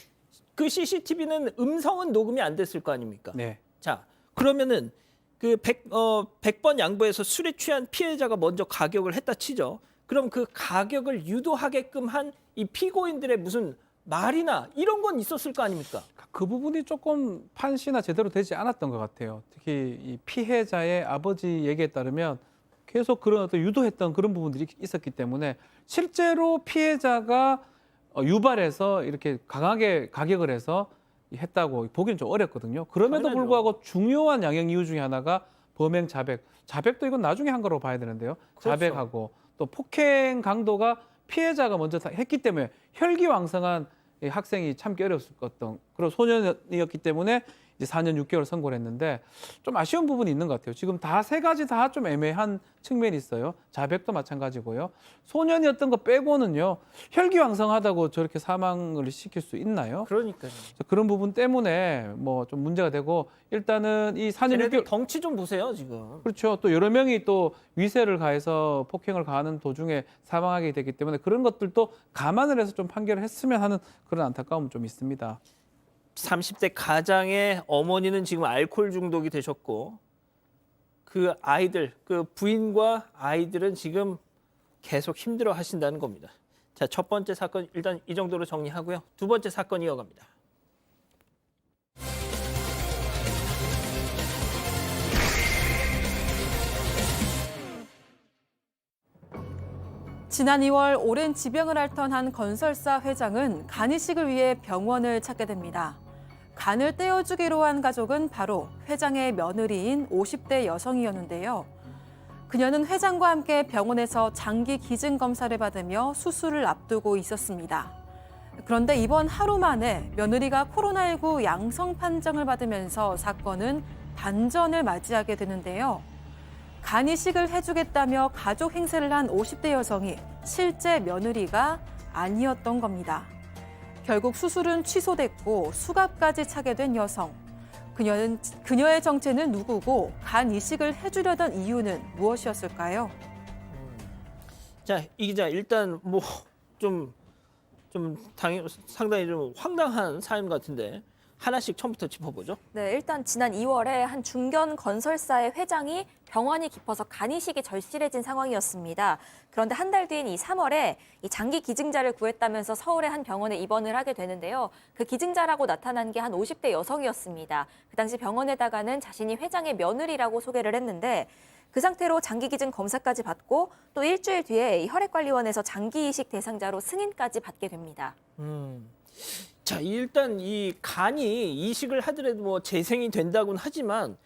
그 CCTV는 음성은 녹음이 안 됐을 거 아닙니까? 네. 자, 그러면은 그 100번 양보해서 술에 취한 피해자가 먼저 가격을 했다 치죠. 그럼 그 가격을 유도하게끔 한 이 피고인들의 무슨 말이나 이런 건 있었을 거 아닙니까? 그 부분이 조금 판시나 제대로 되지 않았던 것 같아요. 특히 이 피해자의 아버지 얘기에 따르면 계속 그런 어떤 유도했던 그런 부분들이 있었기 때문에 실제로 피해자가 유발해서 이렇게 강하게 가격을 해서 했다고 보기는 좀 어렵거든요. 그럼에도 당연하죠. 불구하고 중요한 양형 이유 중에 하나가 범행 자백. 자백도 이건 나중에 한 거로 봐야 되는데요. 그렇죠. 자백하고 또 폭행 강도가 피해자가 먼저 했기 때문에 혈기왕성한 이 학생이 참기 어려웠을 것 같던 그런 소년이었기 때문에 이제 4년 6개월 선고를 했는데 좀 아쉬운 부분이 있는 것 같아요. 지금 다 세 가지 다 좀 애매한 측면이 있어요. 자백도 마찬가지고요. 소년이었던 거 빼고는요. 혈기왕성하다고 저렇게 사망을 시킬 수 있나요? 그러니까요. 그런 부분 때문에 뭐 좀 문제가 되고 일단은 이 4년 쟤네들 6개월 덩치 좀 보세요 지금. 그렇죠. 또 여러 명이 또 위세를 가해서 폭행을 가하는 도중에 사망하게 됐기 때문에 그런 것들도 감안을 해서 좀 판결을 했으면 하는 그런 안타까움은 좀 있습니다. 30대 가장의 어머니는 지금 알코올 중독이 되셨고 그 아이들, 그 부인과 아이들은 지금 계속 힘들어 하신다는 겁니다. 자, 첫 번째 사건 일단 이 정도로 정리하고요. 두 번째 사건 이어갑니다. 지난 2월 오랜 지병을 앓던 한 건설사 회장은 간이식을 위해 병원을 찾게 됩니다. 간을 떼어주기로 한 가족은 바로 회장의 며느리인 50대 여성이었는데요. 그녀는 회장과 함께 병원에서 장기 기증 검사를 받으며 수술을 앞두고 있었습니다. 그런데 이번 하루 만에 며느리가 코로나19 양성 판정을 받으면서 사건은 반전을 맞이하게 되는데요. 간이식을 해주겠다며 가족 행세를 한 50대 여성이 실제 며느리가 아니었던 겁니다. 결국 수술은 취소됐고 수갑까지 차게 된 여성. 그녀의 정체는 누구고 간 이식을 해주려던 이유는 무엇이었을까요? 자, 이 기자 일단 뭐 상당히 좀 황당한 사연 같은데 하나씩 처음부터 짚어보죠. 네, 일단 지난 2월에 한 중견 건설사의 회장이 병원이 깊어서 간이식이 절실해진 상황이었습니다. 그런데 한 달 뒤인 이 3월에 이 장기 기증자를 구했다면서 서울의 한 병원에 입원을 하게 되는데요. 그 기증자라고 나타난 게 한 50대 여성이었습니다. 그 당시 병원에다가는 자신이 회장의 며느리라고 소개를 했는데 그 상태로 장기 기증 검사까지 받고 또 일주일 뒤에 이 혈액관리원에서 장기 이식 대상자로 승인까지 받게 됩니다. 자, 일단 이 간이 이식을 하더라도 뭐 재생이 된다고는 하지만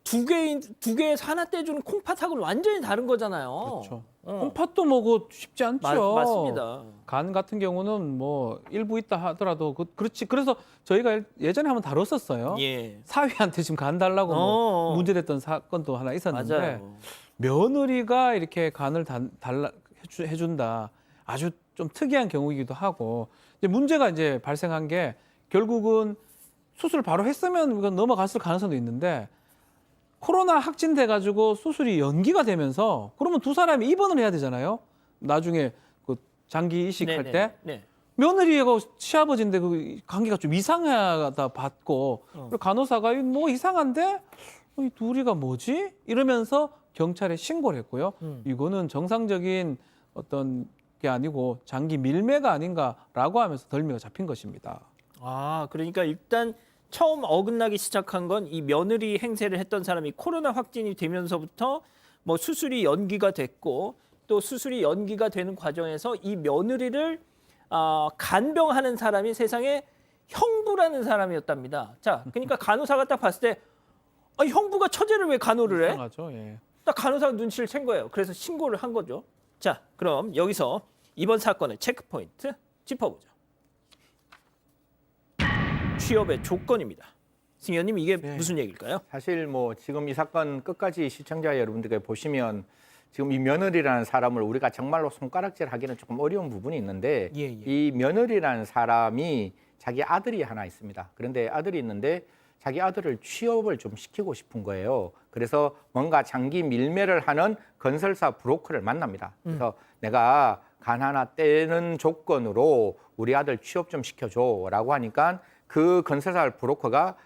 두 개에서 하나 떼주는 콩팥하고는 완전히 다른 거잖아요. 그렇죠. 콩팥도 뭐고 쉽지 않죠. 맞습니다. 간 같은 경우는 뭐 일부 있다 하더라도 그렇지. 그래서 저희가 예전에 한번 다뤘었어요. 예. 사위한테 지금 간 달라고 뭐 문제됐던 사건도 하나 있었는데 맞아요. 며느리가 이렇게 간을 해준다. 아주 좀 특이한 경우이기도 하고 이제 문제가 이제 발생한 게 결국은 수술 바로 했으면 이건 넘어갔을 가능성도 있는데 코로나 확진돼 가지고 수술이 연기가 되면서 그러면 두 사람이 입원을 해야 되잖아요. 나중에 그 장기 이식할 때 며느리하고 시아버지인데 그 관계가 좀 이상하다 받고 그리고 간호사가 뭐 이상한데 이 둘이가 뭐지? 이러면서 경찰에 신고를 했고요. 이거는 정상적인 어떤 게 아니고 장기 밀매가 아닌가라고 하면서 덜미가 잡힌 것입니다. 아, 그러니까 일단 처음 어긋나기 시작한 건 이 며느리 행세를 했던 사람이 코로나 확진이 되면서부터 뭐 수술이 연기가 됐고 또 수술이 연기가 되는 과정에서 이 며느리를 간병하는 사람이 세상에 형부라는 사람이었답니다. 자, 그러니까 간호사가 딱 봤을 때 형부가 처제를 왜 간호를 해? 이상하죠. 예. 딱 간호사가 눈치를 챈 거예요. 그래서 신고를 한 거죠. 자, 그럼 여기서 이번 사건의 체크포인트 짚어보죠. 취업의 조건입니다. 승 의원님, 이게 무슨 얘기일까요? 사실 뭐 지금 이 사건 끝까지 시청자 여러분들께 보시면 지금 이 며느리라는 사람을 우리가 정말로 손가락질하기는 조금 어려운 부분이 있는데 이 며느리라는 사람이 자기 아들이 하나 있습니다. 그런데 아들이 있는데 자기 아들을 취업을 좀 시키고 싶은 거예요. 그래서 뭔가 장기 밀매를 하는 건설사 브로커를 만납니다. 그래서 내가 간 하나 떼는 조건으로 우리 아들 취업 좀 시켜줘라고 하니까 그 건설사 브로커가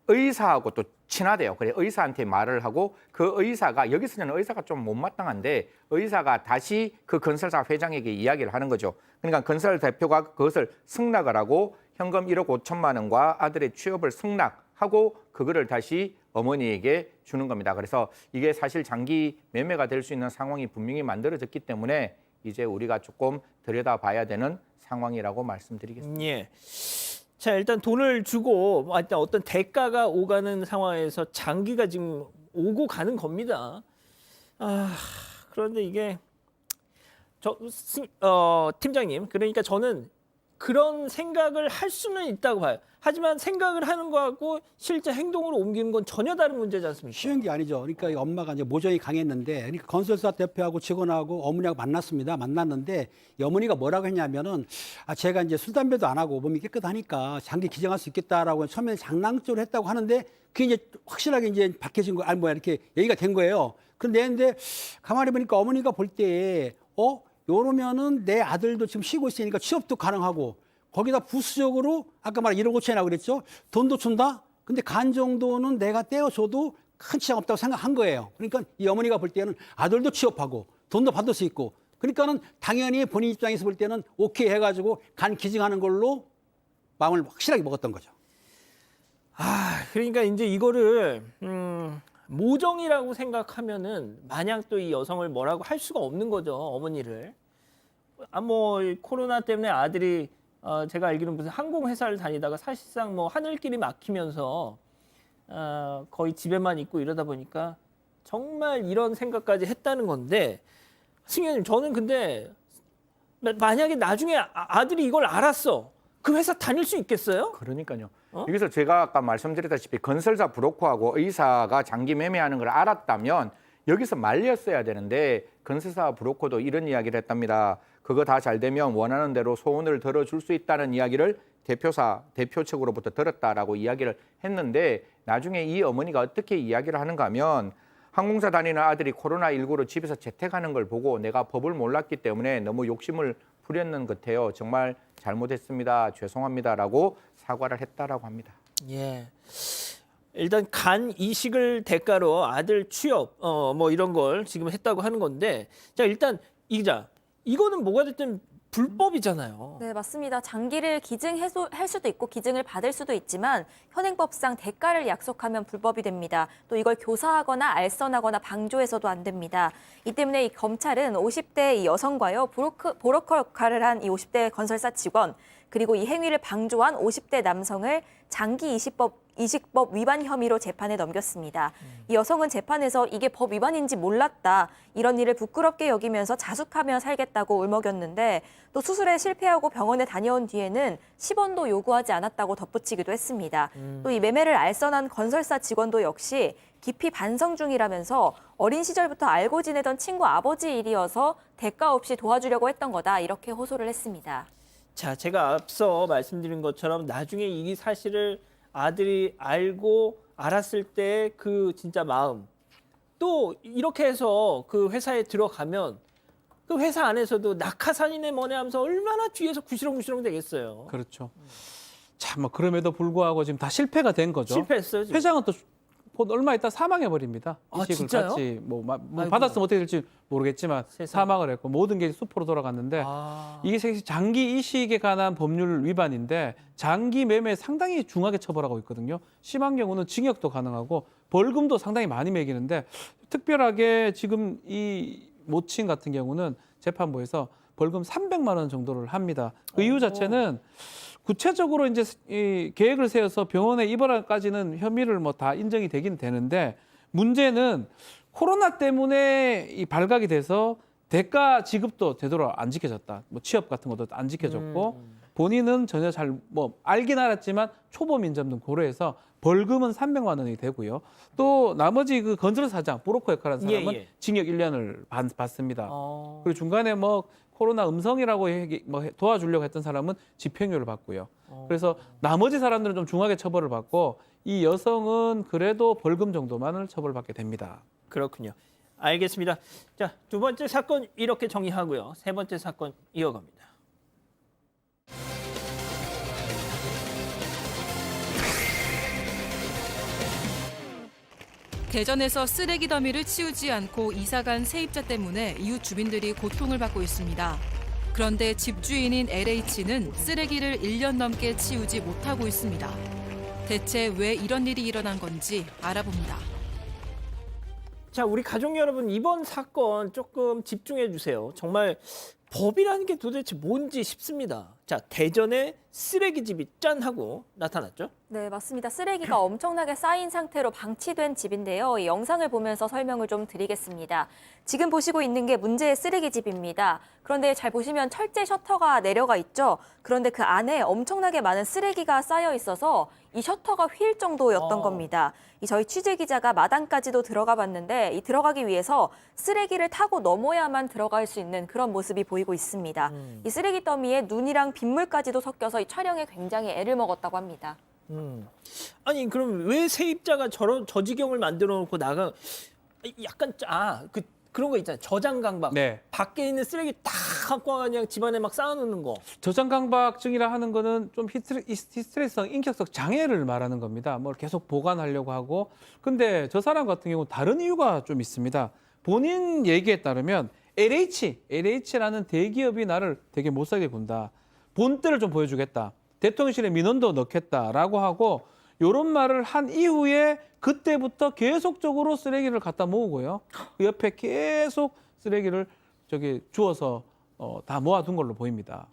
의사하고 또 친하대요. 그래 의사한테 말을 하고 그 의사가 여기서는 의사가 좀 못마땅한데 의사가 다시 그 건설사 회장에게 이야기를 하는 거죠. 그러니까 건설 대표가 그것을 승낙을 하고 현금 1억 5천만 원과 아들의 취업을 승낙하고 그거를 다시 어머니에게 주는 겁니다. 그래서 이게 사실 장기 매매가 될 수 있는 상황이 분명히 만들어졌기 때문에 이제 우리가 조금 들여다봐야 되는 상황이라고 말씀드리겠습니다. 예. 자, 일단 돈을 주고 일단 어떤 대가가 오가는 상황에서 장기가 지금 오고 가는 겁니다. 그런데 이게 팀장님, 그러니까 저는 그런 생각을 할 수는 있다고 봐요. 하지만 생각을 하는 거하고 실제 행동으로 옮기는 건 전혀 다른 문제지 않습니까? 쉬운 게 아니죠. 그러니까 이 엄마가 이제 모정이 강했는데, 그러니까 건설사 대표하고 직원하고 어머니하고 만났습니다. 만났는데 이 어머니가 뭐라고 했냐면은 제가 이제 술 담배도 안 하고 몸이 깨끗하니까 장기 기증할 수 있겠다라고 처음에 장난적으로 했다고 하는데 그게 이제 확실하게 이제 밝혀진 거, 아니 뭐야 이렇게 얘기가 된 거예요. 근데 가만히 보니까 어머니가 볼 때 요러면은 내 아들도 지금 쉬고 있으니까 취업도 가능하고 거기다 부수적으로 아까 말한 1억 5천이라고 그랬죠. 돈도 준다. 근데 간 정도는 내가 떼어줘도 큰 지장 없다고 생각한 거예요. 그러니까 이 어머니가 볼 때는 아들도 취업하고 돈도 받을 수 있고 그러니까는 당연히 본인 입장에서 볼 때는 오케이 해가지고 간 기증하는 걸로 마음을 확실하게 먹었던 거죠. 그러니까 이제 이거를 모정이라고 생각하면은 마냥 또 이 여성을 뭐라고 할 수가 없는 거죠. 어머니를. 뭐 코로나 때문에 아들이 제가 알기로는 무슨 항공회사를 다니다가 사실상 뭐 하늘길이 막히면서 거의 집에만 있고 이러다 보니까 정말 이런 생각까지 했다는 건데, 승현님, 저는 근데 만약에 나중에 아들이 이걸 알았어. 그 회사 다닐 수 있겠어요? 그러니까요. 여기서 제가 아까 말씀드렸다시피 건설사 브로커하고 의사가 장기 매매하는 걸 알았다면 여기서 말렸어야 되는데 건설사 브로커도 이런 이야기를 했답니다. 그거 다 잘 되면 원하는 대로 소원을 들어줄 수 있다는 이야기를 대표 측으로부터 들었다라고 이야기를 했는데 나중에 이 어머니가 어떻게 이야기를 하는가 하면 항공사 다니는 아들이 코로나19로 집에서 재택하는 걸 보고 내가 법을 몰랐기 때문에 너무 욕심을 부렸는 것 같아요. 정말 잘못했습니다. 죄송합니다라고 사과를 했다라고 합니다. 예. 일단 간 이식을 대가로 아들 취업 뭐 이런 걸 지금 했다고 하는 건데, 자 일단 이 기자, 이거는 뭐가 됐든 불법이잖아요. 네, 맞습니다. 장기를 기증할 수도 있고 기증을 받을 수도 있지만 현행법상 대가를 약속하면 불법이 됩니다. 또 이걸 교사하거나 알선하거나 방조해서도 안 됩니다. 이 때문에 이 검찰은 50대 이 여성과요, 브로커 역할을 한 이 50대 건설사 직원, 그리고 이 행위를 방조한 50대 남성을 장기 이식법 위반 혐의로 재판에 넘겼습니다. 이 여성은 재판에서 이게 법 위반인지 몰랐다, 이런 일을 부끄럽게 여기면서 자숙하며 살겠다고 울먹였는데 또 수술에 실패하고 병원에 다녀온 뒤에는 10원도 요구하지 않았다고 덧붙이기도 했습니다. 또 이 매매를 알선한 건설사 직원도 역시 깊이 반성 중이라면서 어린 시절부터 알고 지내던 친구 아버지 일이어서 대가 없이 도와주려고 했던 거다, 이렇게 호소를 했습니다. 자, 제가 앞서 말씀드린 것처럼 나중에 이 사실을 아들이 알았을 때 그 진짜 마음, 또 이렇게 해서 그 회사에 들어가면 그 회사 안에서도 낙하산이네 뭐네 하면서 얼마나 뒤에서 구시렁구시렁 되겠어요. 그렇죠. 참, 뭐 그럼에도 불구하고 지금 다 실패가 된 거죠. 실패했어요, 지금. 회장은 또 얼마 있다 사망해 버립니다. 이식을 진짜요? 같이 받았으면 어떻게 될지 모르겠지만 세상에. 사망을 했고 모든 게 수포로 돌아갔는데 이게 사실 장기 이식에 관한 법률 위반인데 장기 매매 상당히 중하게 처벌하고 있거든요. 심한 경우는 징역도 가능하고 벌금도 상당히 많이 매기는데 특별하게 지금 이 모친 같은 경우는 재판부에서 벌금 300만 원 정도를 합니다. 그 이유 자체는 구체적으로 이제 이 계획을 세워서 병원에 입원할까지는 혐의를 뭐 다 인정이 되긴 되는데 문제는 코로나 때문에 이 발각이 돼서 대가 지급도 제대로 안 지켜졌다. 뭐 취업 같은 것도 안 지켜졌고 본인은 전혀 잘 뭐 알긴 알았지만 초보 민접 등 고려해서 벌금은 300만 원이 되고요. 또 나머지 그 건설 사장, 브로커 역할하는 사람은 징역 1년을 받습니다. 그리고 중간에 뭐 코로나 음성이라고 뭐 도와주려고 했던 사람은 집행유예를 받고요. 그래서 나머지 사람들은 좀 중하게 처벌을 받고 이 여성은 그래도 벌금 정도만을 처벌받게 됩니다. 그렇군요. 알겠습니다. 자, 두 번째 사건 이렇게 정리하고요. 세 번째 사건 이어갑니다. 대전에서 쓰레기 더미를 치우지 않고 이사간 세입자 때문에 이웃 주민들이 고통을 받고 있습니다. 그런데 집주인인 LH는 쓰레기를 1년 넘게 치우지 못하고 있습니다. 대체 왜 이런 일이 일어난 건지 알아봅니다. 자, 우리 가족 여러분, 이번 사건 조금 집중해 주세요. 정말 법이라는 게 도대체 뭔지 싶습니다. 자, 대전에 쓰레기집이 짠 하고 나타났죠. 네, 맞습니다. 쓰레기가 엄청나게 쌓인 상태로 방치된 집인데요. 이 영상을 보면서 설명을 좀 드리겠습니다. 지금 보시고 있는 게 문제의 쓰레기집입니다. 그런데 잘 보시면 철제 셔터가 내려가 있죠. 그런데 그 안에 엄청나게 많은 쓰레기가 쌓여 있어서 이 셔터가 휠 정도였던 겁니다. 저희 취재 기자가 마당까지도 들어가 봤는데 이 들어가기 위해서 쓰레기를 타고 넘어야만 들어갈 수 있는 그런 모습이 보이고 있습니다. 이 쓰레기 더미에 눈이랑 빗물까지도 섞여서 이 촬영에 굉장히 애를 먹었다고 합니다. 아니 그럼 왜 세입자가 저 지경을 만들어 놓고 나가 약간 그런 거 있잖아요. 저장 강박. 네. 밖에 있는 쓰레기 다 갖고 와 그냥 집안에 막 쌓아놓는 거. 저장강박증이라 하는 거는 좀 스트레스성, 인격성 장애를 말하는 겁니다. 뭘 계속 보관하려고 하고. 근데 저 사람 같은 경우는 다른 이유가 좀 있습니다. 본인 얘기에 따르면 LH라는 대기업이 나를 되게 못살게 군다. 본때를 좀 보여주겠다. 대통령실에 민원도 넣겠다라고 하고 이런 말을 한 이후에 그때부터 계속적으로 쓰레기를 갖다 모으고요. 그 옆에 계속 쓰레기를 주워서 다 모아둔 걸로 보입니다.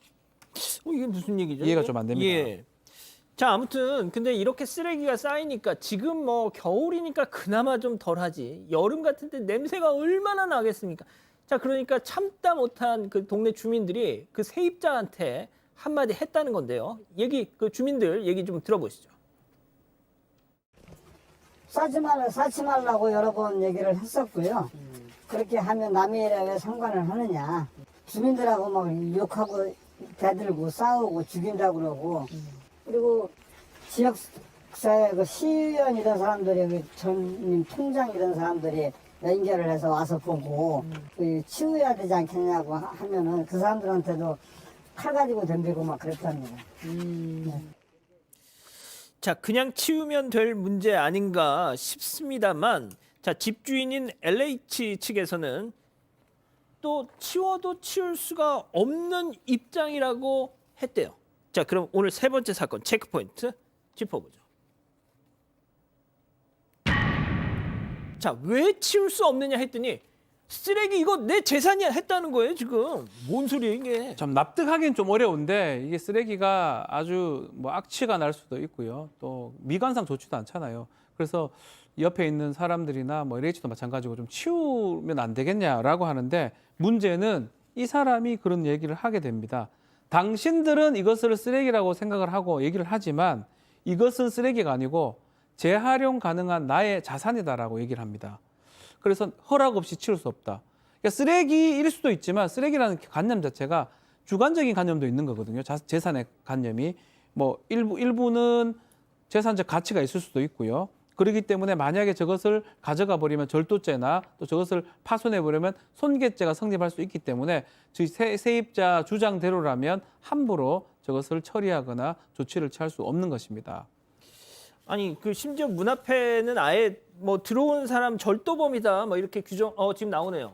이게 무슨 얘기죠? 이해가 좀 안 됩니다. 예. 자, 아무튼 근데 이렇게 쓰레기가 쌓이니까 지금 뭐 겨울이니까 그나마 좀 덜하지. 여름 같은 때 냄새가 얼마나 나겠습니까? 자, 그러니까 참다 못한 그 동네 주민들이 그 세입자한테 한마디 했다는 건데요. 그 주민들 얘기 좀 들어보시죠. 쌓지 말라고 여러 번 얘기를 했었고요. 그렇게 하면 남의 일에 왜 상관을 하느냐. 주민들하고 막 욕하고 대들고 싸우고 죽인다고 그러고. 그리고 지역사회 그 시의원 이런 사람들이 그 전임 총장 이런 사람들이 연결을 해서 와서 보고 그 치워야 되지 않겠냐고 하면은 그 사람들한테도 칼 가지고 덤비고 막 그랬답니다. 네. 자, 그냥 치우면 될 문제 아닌가 싶습니다만, 자, 집주인인 LH 측에서는 또 치워도 치울 수가 없는 입장이라고 했대요. 자, 그럼 오늘 세 번째 사건 체크포인트 짚어보죠. 자, 왜 치울 수 없느냐 했더니 쓰레기 이거 내 재산이야 했다는 거예요, 지금. 뭔 소리예요, 이게. 참 납득하기는 좀 어려운데 이게 쓰레기가 아주 뭐 악취가 날 수도 있고요. 또 미관상 좋지도 않잖아요. 그래서 옆에 있는 사람들이나 뭐 LH도 마찬가지고 좀 치우면 안 되겠냐라고 하는데 문제는 이 사람이 그런 얘기를 하게 됩니다. 당신들은 이것을 쓰레기라고 생각을 하고 얘기를 하지만 이것은 쓰레기가 아니고 재활용 가능한 나의 자산이다라고 얘기를 합니다. 그래서 허락 없이 치울 수 없다. 그러니까 쓰레기일 수도 있지만 쓰레기라는 관념 자체가 주관적인 관념도 있는 거거든요. 재산의 관념이 뭐 일부는 재산적 가치가 있을 수도 있고요. 그렇기 때문에 만약에 저것을 가져가 버리면 절도죄나 또 저것을 파손해 버리면 손괴죄가 성립할 수 있기 때문에 세입자 주장대로라면 함부로 저것을 처리하거나 조치를 취할 수 없는 것입니다. 아니, 그 심지어 문 앞에는 아예 뭐 들어온 사람 절도범이다 뭐 이렇게 규정 지금 나오네요.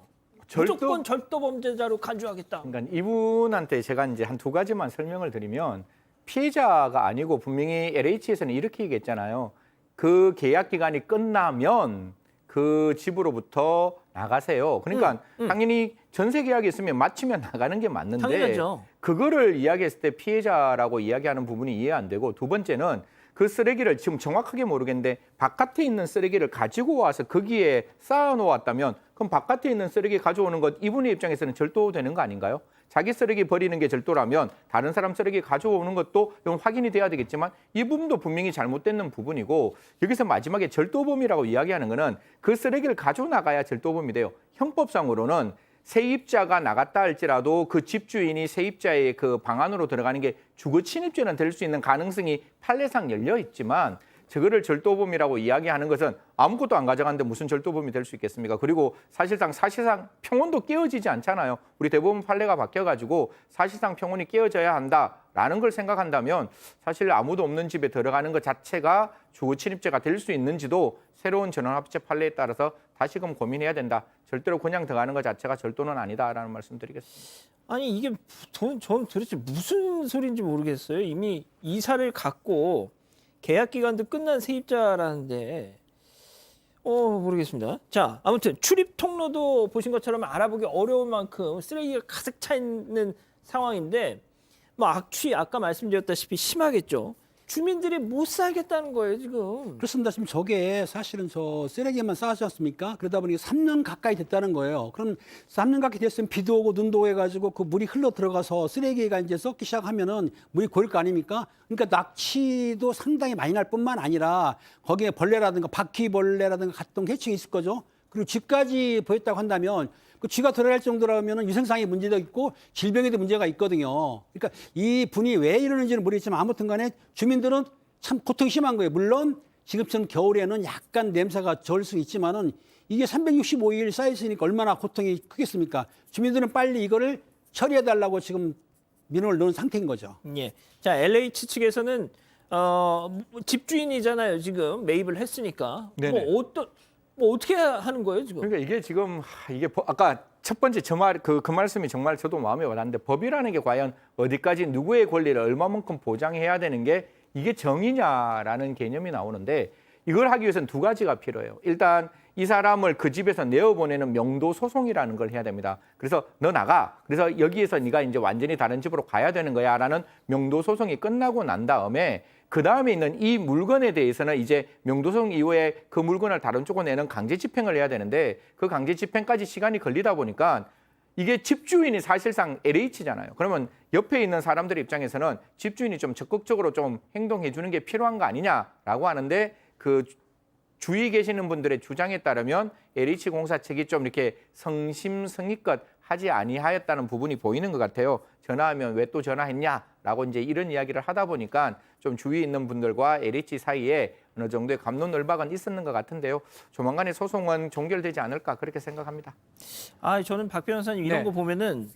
무조건 절도범죄자로 간주하겠다. 그러니까 이분한테 제가 이제 한 두 가지만 설명을 드리면 피해자가 아니고 분명히 LH에서는 이렇게 얘기했잖아요. 그 계약 기간이 끝나면 그 집으로부터 나가세요. 그러니까 당연히 전세 계약이 있으면 마치면 나가는 게 맞는데 당연하죠. 그거를 이야기했을 때 피해자라고 이야기하는 부분이 이해 안 되고 두 번째는 그 쓰레기를 지금 정확하게 모르겠는데 바깥에 있는 쓰레기를 가지고 와서 거기에 쌓아 놓았다면 그럼 바깥에 있는 쓰레기 가져오는 것 이분의 입장에서는 절도되는 거 아닌가요? 자기 쓰레기 버리는 게 절도라면 다른 사람 쓰레기 가져오는 것도 이건 확인이 돼야 되겠지만 이 부분도 분명히 잘못된 부분이고 여기서 마지막에 절도범이라고 이야기하는 거는 그 쓰레기를 가져 나가야 절도범이 돼요. 형법상으로는 세입자가 나갔다 할지라도 그 집주인이 세입자의 그 방 안으로 들어가는 게 주거 침입죄는 될 수 있는 가능성이 판례상 열려 있지만 저거를 절도범이라고 이야기하는 것은 아무것도 안 가져갔는데 무슨 절도범이 될 수 있겠습니까? 그리고 사실상 평온도 깨어지지 않잖아요. 우리 대법원 판례가 바뀌어가지고 사실상 평온이 깨어져야 한다라는 걸 생각한다면 사실 아무도 없는 집에 들어가는 것 자체가 주거 침입죄가 될 수 있는지도 새로운 전원합의체 판례에 따라서 다시금 고민해야 된다. 절대로 그냥 들어가는 것 자체가 절도는 아니다라는 말씀드리겠습니다. 아니 이게 저는 도대체 무슨 소리인지 모르겠어요. 이미 이사를 갔고 계약 기간도 끝난 세입자라는데 모르겠습니다. 자, 아무튼 출입 통로도 보신 것처럼 알아보기 어려운 만큼 쓰레기가 가득 차 있는 상황인데 뭐 악취 아까 말씀드렸다시피 심하겠죠. 주민들이 못 살겠다는 거예요, 지금. 그렇습니다. 지금 저게 사실은 저 쓰레기만 쌓았지 않습니까? 그러다 보니 3년 가까이 됐다는 거예요. 그럼 3년 가까이 됐으면 비도 오고 눈도 오고 해가지고 그 물이 흘러 들어가서 쓰레기가 이제 썩기 시작하면은 물이 고일 거 아닙니까? 그러니까 낙취도 상당히 많이 날 뿐만 아니라 거기에 벌레라든가 바퀴벌레라든가 같은 해충이 있을 거죠. 그리고 쥐까지 보였다고 한다면 그 쥐가 들어갈 정도라면 위생상의 문제도 있고 질병에도 문제가 있거든요. 그러니까 이 분이 왜 이러는지는 모르겠지만 아무튼 간에 주민들은 참 고통이 심한 거예요. 물론 지금처럼 겨울에는 약간 냄새가 절 수 있지만은 이게 365일 쌓여있으니까 얼마나 고통이 크겠습니까? 주민들은 빨리 이거를 처리해달라고 지금 민원을 넣은 상태인 거죠. 예. 자, LH 측에서는 집주인이잖아요. 지금 매입을 했으니까. 네네. 뭐 어떻게 하는 거예요, 지금? 그러니까 이게 지금 이게 아까 첫 번째 그 말씀이 정말 저도 마음에 와닿는데 법이라는 게 과연 어디까지 누구의 권리를 얼마만큼 보장해야 되는 게 이게 정의냐라는 개념이 나오는데 이걸 하기 위해서는 두 가지가 필요해요. 일단 이 사람을 그 집에서 내어보내는 명도 소송이라는 걸 해야 됩니다. 그래서 너 나가. 그래서 여기에서 네가 이제 완전히 다른 집으로 가야 되는 거야라는 명도 소송이 끝나고 난 다음에 그 다음에 있는 이 물건에 대해서는 이제 명도소송 이후에 그 물건을 다른 쪽으로 내는 강제 집행을 해야 되는데 그 강제 집행까지 시간이 걸리다 보니까 이게 집주인이 사실상 LH잖아요. 그러면 옆에 있는 사람들 입장에서는 집주인이 좀 적극적으로 좀 행동해 주는 게 필요한 거 아니냐라고 하는데 그 주위 계시는 분들의 주장에 따르면 LH공사 측이 좀 이렇게 성심성의껏 하지 아니하였다는 부분이 보이는 것 같아요. 전화하면 왜 또 전화했냐라고 이제 이런 이야기를 하다 보니까 좀 주위에 있는 분들과 LH 사이에 어느 정도의 갑론을박은 있었는 것 같은데요. 조만간에 소송은 종결되지 않을까 그렇게 생각합니다. 저는 박 변호사님 이런 네. 거 보면은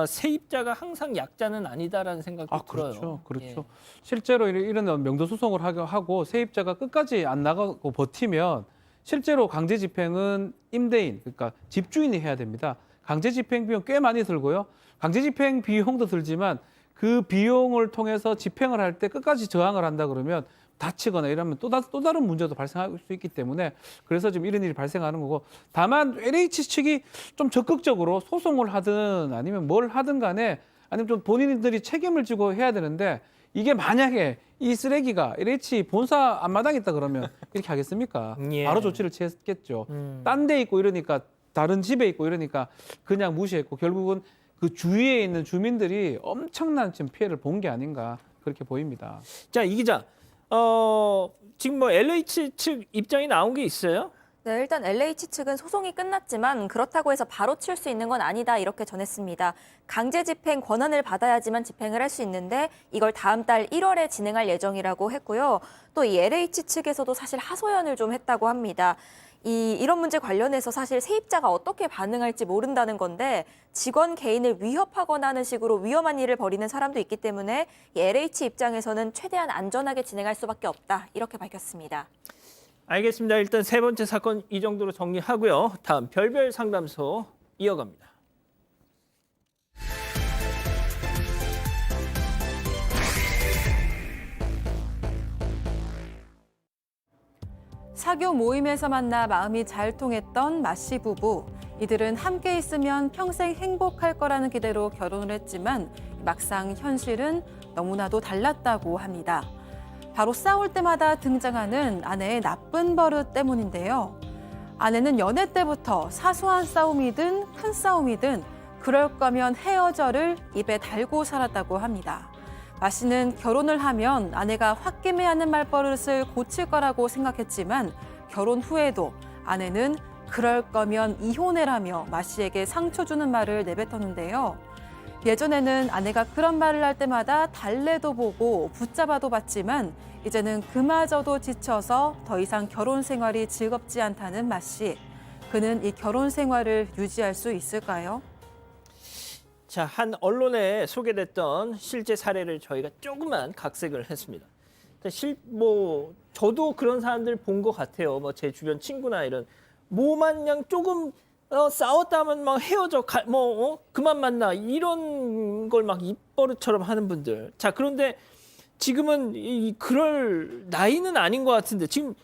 세입자가 항상 약자는 아니다라는 생각도 들어요. 그렇죠. 예. 실제로 이런 명도 소송을 하고 세입자가 끝까지 안 나가고 버티면 실제로 강제 집행은 임대인, 그러니까 집주인이 해야 됩니다. 강제 집행 비용 꽤 많이 들고요. 강제 집행 비용도 들지만 그 비용을 통해서 집행을 할 때 끝까지 저항을 한다 그러면 다치거나 이러면 또 다른 문제도 발생할 수 있기 때문에 그래서 지금 이런 일이 발생하는 거고, 다만 LH 측이 좀 적극적으로 소송을 하든 아니면 뭘 하든 간에 아니면 좀 본인들이 책임을 지고 해야 되는데, 이게 만약에 이 쓰레기가 LH 본사 앞마당에 있다 그러면 이렇게 하겠습니까? 예. 바로 조치를 취했겠죠. 딴 데 있고 이러니까, 다른 집에 있고 이러니까 그냥 무시했고 결국은 그 주위에 있는 주민들이 엄청난 지금 피해를 본 게 아닌가 그렇게 보입니다. 자, 이 기자, 지금 뭐 LH 측 입장이 나온 게 있어요? 네, 일단 LH 측은 소송이 끝났지만 그렇다고 해서 바로 칠 수 있는 건 아니다 이렇게 전했습니다. 강제 집행 권한을 받아야지만 집행을 할 수 있는데 이걸 다음 달 1월에 진행할 예정이라고 했고요. 또 이 LH 측에서도 사실 하소연을 좀 했다고 합니다. 이런 문제 관련해서 사실 세입자가 어떻게 반응할지 모른다는 건데, 직원 개인을 위협하거나 하는 식으로 위험한 일을 벌이는 사람도 있기 때문에 이 LH 입장에서는 최대한 안전하게 진행할 수밖에 없다 이렇게 밝혔습니다. 알겠습니다. 일단 세 번째 사건 이 정도로 정리하고요. 다음 별별 상담소 이어갑니다. 사교 모임에서 만나 마음이 잘 통했던 마씨 부부. 이들은 함께 있으면 평생 행복할 거라는 기대로 결혼을 했지만 막상 현실은 너무나도 달랐다고 합니다. 바로 싸울 때마다 등장하는 아내의 나쁜 버릇 때문인데요. 아내는 연애 때부터 사소한 싸움이든 큰 싸움이든 그럴 거면 헤어져를 입에 달고 살았다고 합니다. 마 씨는 결혼을 하면 아내가 홧김에하는 말버릇을 고칠 거라고 생각했지만 결혼 후에도 아내는 그럴 거면 이혼해라며 마 씨에게 상처 주는 말을 내뱉었는데요. 예전에는 아내가 그런 말을 할 때마다 달래도 보고 붙잡아도 봤지만 이제는 그마저도 지쳐서 더 이상 결혼 생활이 즐겁지 않다는 마 씨. 그는 이 결혼 생활을 유지할 수 있을까요? 자, 한 언론에 소개됐던 실제 사례를 저희가 조금만 각색을 했습니다. 저도 그런 사람들 본 것 같아요. 뭐 제 주변 친구나 이런 마냥 조금 싸웠다면 막 헤어져 그만 만나 이런 걸 막 입버릇처럼 하는 분들. 자, 그런데 지금은 그럴 나이는 아닌 것 같은데 지금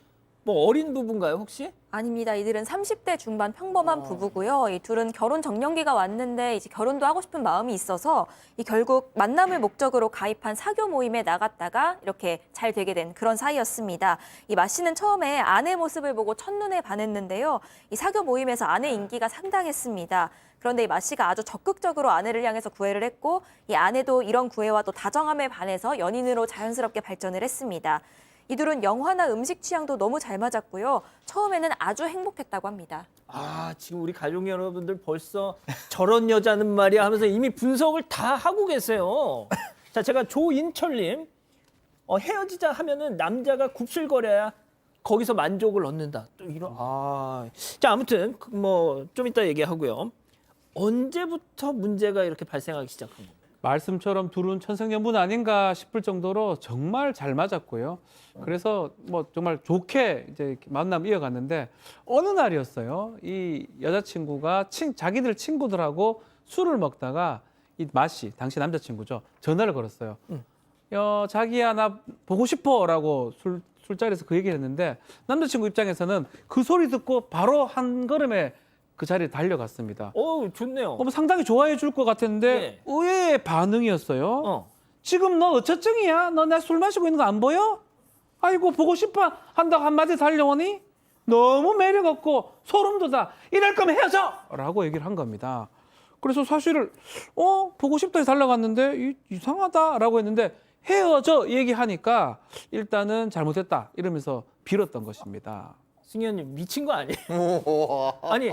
뭐 어린 부부인가요, 혹시? 아닙니다. 이들은 30대 중반 평범한 부부고요. 이 둘은 결혼 정년기가 왔는데 이제 결혼도 하고 싶은 마음이 있어서 이 결국 만남을 목적으로 가입한 사교 모임에 나갔다가 이렇게 잘 되게 된 그런 사이였습니다. 이 마 씨는 처음에 아내 모습을 보고 첫눈에 반했는데요. 이 사교 모임에서 아내 인기가 상당했습니다. 그런데 이 마 씨가 아주 적극적으로 아내를 향해서 구애를 했고 이 아내도 이런 구애와 또 다정함에 반해서 연인으로 자연스럽게 발전을 했습니다. 이 둘은 영화나 음식 취향도 너무 잘 맞았고요. 처음에는 아주 행복했다고 합니다. 아, 지금 우리 가족 여러분들 벌써 저런 여자는 말이야 하면서 이미 분석을 다 하고 계세요. 자, 제가 조인철님, 헤어지자 하면은 남자가 굽실거려야 거기서 만족을 얻는다. 또 이런, 자, 아무튼 뭐 좀 이따 얘기하고요. 언제부터 문제가 이렇게 발생하기 시작한 겁니까? 말씀처럼 둘은 천생연분 아닌가 싶을 정도로 정말 잘 맞았고요. 그래서 뭐 정말 좋게 이제 이렇게 만남 이어갔는데 어느 날이었어요. 이 여자친구가 자기들 친구들하고 술을 먹다가 이 마 씨, 당시 남자친구죠. 전화를 걸었어요. 자기야 나 보고 싶어라고 술자리에서 그 얘기를 했는데 남자친구 입장에서는 그 소리 듣고 바로 한 걸음에 그 자리에 달려갔습니다. 좋네요. 상당히 좋아해 줄 것 같았는데 네. 의외의 반응이었어요. 지금 너 어쩌증이야? 너 나 술 마시고 있는 거 안 보여? 아이고 보고 싶어 한다고 한마디 달려오니? 너무 매력 없고 소름 돋아. 이럴 거면 헤어져! 라고 얘기를 한 겁니다. 그래서 사실을 보고 싶다 해서 달려갔는데 이상하다라고 했는데 헤어져 얘기하니까 일단은 잘못했다 이러면서 빌었던 것입니다. 승현님 미친 거 아니에요? 아니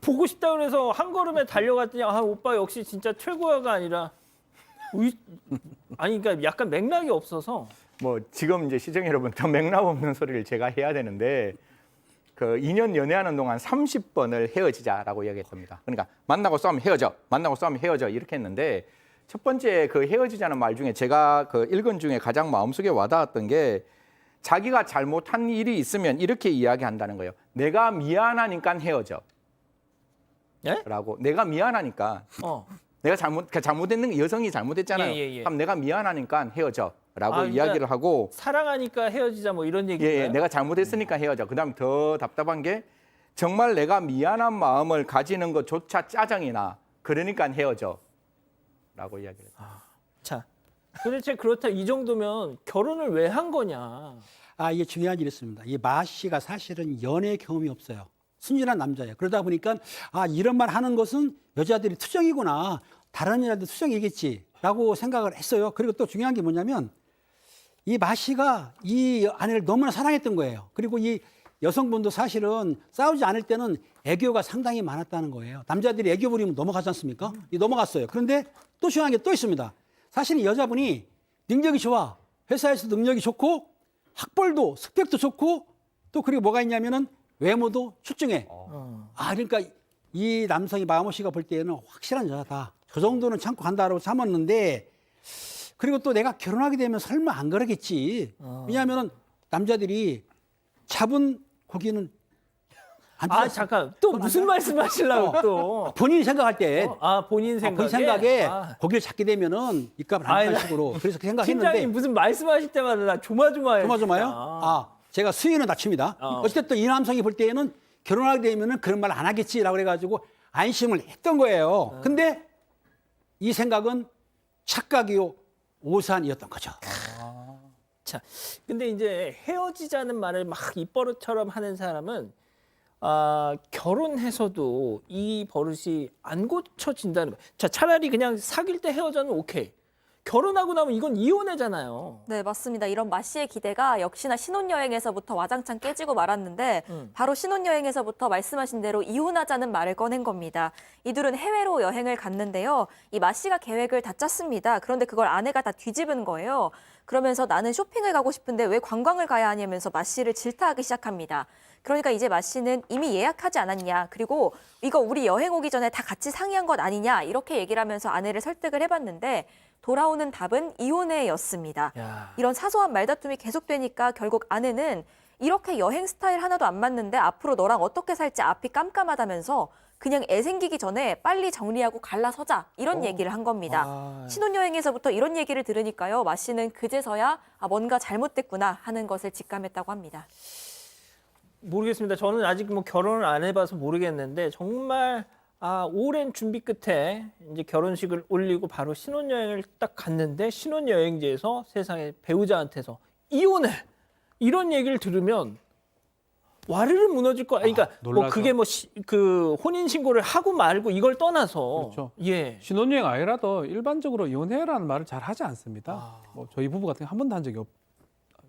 보고 싶다 그래서 한 걸음에 달려갔더니 오빠 역시 진짜 최고야가 아니라 아니 그러니까 약간 맥락이 없어서 뭐 지금 이제 시청 여러분 더 맥락 없는 소리를 제가 해야 되는데 그 2년 연애하는 동안 30번을 헤어지자라고 이야기했습니다. 그러니까 만나고 싸우면 헤어져, 만나고 싸우면 헤어져 이렇게 했는데 첫 번째 그 헤어지자는 말 중에 제가 그 읽은 중에 가장 마음속에 와닿았던 게 자기가 잘못한 일이 있으면 이렇게 이야기한다는 거예요. 내가 미안하니까 헤어져. 예? 라고. 내가 미안하니까. 내가 잘못했는 여성이 잘못했잖아요. 그럼 내가 미안하니까 헤어져. 라고 그러니까 이야기를 하고. 사랑하니까 헤어지자 뭐 이런 얘기인가요? 예, 내가 잘못했으니까 헤어져. 그다음 더 답답한 게 정말 내가 미안한 마음을 가지는 것조차 짜증이 나. 그러니까 헤어져. 라고 이야기를 했어요. 자, 도대체 그렇다 이 정도면 결혼을 왜 한 거냐? 이게 중요한 일이 있습니다. 이 마 씨가 사실은 연애 경험이 없어요. 순진한 남자예요. 그러다 보니까 이런 말 하는 것은 여자들이 투정이구나. 다른 여자들 투정이겠지라고 생각을 했어요. 그리고 또 중요한 게 뭐냐면 이 마 씨가 이 아내를 너무나 사랑했던 거예요. 그리고 이 여성분도 사실은 싸우지 않을 때는 애교가 상당히 많았다는 거예요. 남자들이 애교 부리면 넘어가지 않습니까? 넘어갔어요. 그런데 또 중요한 게 또 있습니다. 사실은 여자분이 능력이 좋아. 회사에서도 능력이 좋고 학벌도 스펙도 좋고 또 그리고 뭐가 있냐면은 외모도 출중해. 그러니까 이 남성이 마모 씨가 볼 때는 확실한 여자다. 그 정도는 참고 간다라고 참았는데 그리고 또 내가 결혼하게 되면 설마 안 그러겠지. 왜냐하면은 남자들이 잡은 고기는 안 잠깐 또 무슨 말씀하시려고 또 본인이 생각할 때 본인 생각에 고기를 잡게 되면은 입값을 안 할 식으로 그래서 그 생각했는데 팀장님 무슨 말씀하실 때마다 나 조마조마해요. 조마조마요? 제가 수위는 낮춥니다. 어쨌든 이 남성이 볼 때에는 결혼하게 되면은 그런 말 안 하겠지라고 그래가지고 안심을 했던 거예요. 근데 이 생각은 착각이요 오산이었던 거죠. 자, 근데 이제 헤어지자는 말을 막 입버릇처럼 하는 사람은 결혼해서도 이 버릇이 안 고쳐진다는 거예요. 자, 차라리 그냥 사귈 때 헤어져는 오케이. 결혼하고 나면 이건 이혼해잖아요. 네, 맞습니다. 이런 마 씨의 기대가 역시나 신혼여행에서부터 와장창 깨지고 말았는데 바로 신혼여행에서부터 말씀하신 대로 이혼하자는 말을 꺼낸 겁니다. 이들은 해외로 여행을 갔는데요. 이 마 씨가 계획을 다 짰습니다. 그런데 그걸 아내가 다 뒤집은 거예요. 그러면서 나는 쇼핑을 가고 싶은데 왜 관광을 가야 하냐면서 마 씨를 질타하기 시작합니다. 그러니까 이제 마 씨는 이미 예약하지 않았냐. 그리고 이거 우리 여행 오기 전에 다 같이 상의한 것 아니냐. 이렇게 얘기를 하면서 아내를 설득을 해봤는데 돌아오는 답은 이혼해였습니다. 이런 사소한 말다툼이 계속되니까 결국 아내는 이렇게 여행 스타일 하나도 안 맞는데 앞으로 너랑 어떻게 살지 앞이 깜깜하다면서 그냥 애 생기기 전에 빨리 정리하고 갈라서자 이런 얘기를 한 겁니다. 신혼여행에서부터 이런 얘기를 들으니까요. 마 씨는 그제서야 뭔가 잘못됐구나 하는 것을 직감했다고 합니다. 모르겠습니다. 저는 아직 뭐 결혼을 안 해봐서 모르겠는데 정말 오랜 준비 끝에 이제 결혼식을 올리고 바로 신혼여행을 딱 갔는데 신혼여행지에서 세상에 배우자한테서 이혼해 이런 얘기를 들으면 와르르 무너질 거. 그러니까 뭐 놀라죠. 그게 뭐 그 혼인 신고를 하고 말고 이걸 떠나서 그렇죠. 예. 신혼여행 아니라도 일반적으로 이혼해라는 말을 잘 하지 않습니다. 뭐 저희 부부 같은 경우 한 번도 한 적이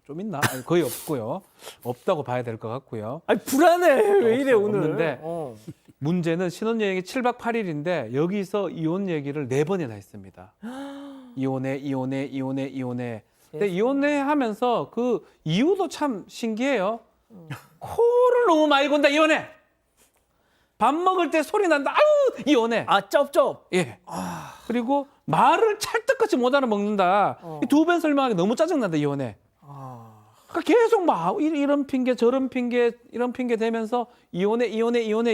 좀 있나? 아니, 거의 없고요. 없다고 봐야 될 것 같고요. 아니 불안해. 왜 이래 오늘. 없는데 문제는 신혼여행이 7박 8일인데 여기서 이혼 얘기를 4번이나 했습니다. 이혼해. 근데 이혼해 하면서 그 이유도 참 신기해요. 코를 너무 많이 곤다 이혼해. 밥 먹을 때 소리 난다. 아유 이혼해. 쩝쩝. 예. 그리고 말을 찰떡같이 못 알아먹는다. 이 2번 설명하기 너무 짜증난다 이혼해. 그러니까 계속 막 이런 핑계 저런 핑계 이런 핑계 대면서 이혼해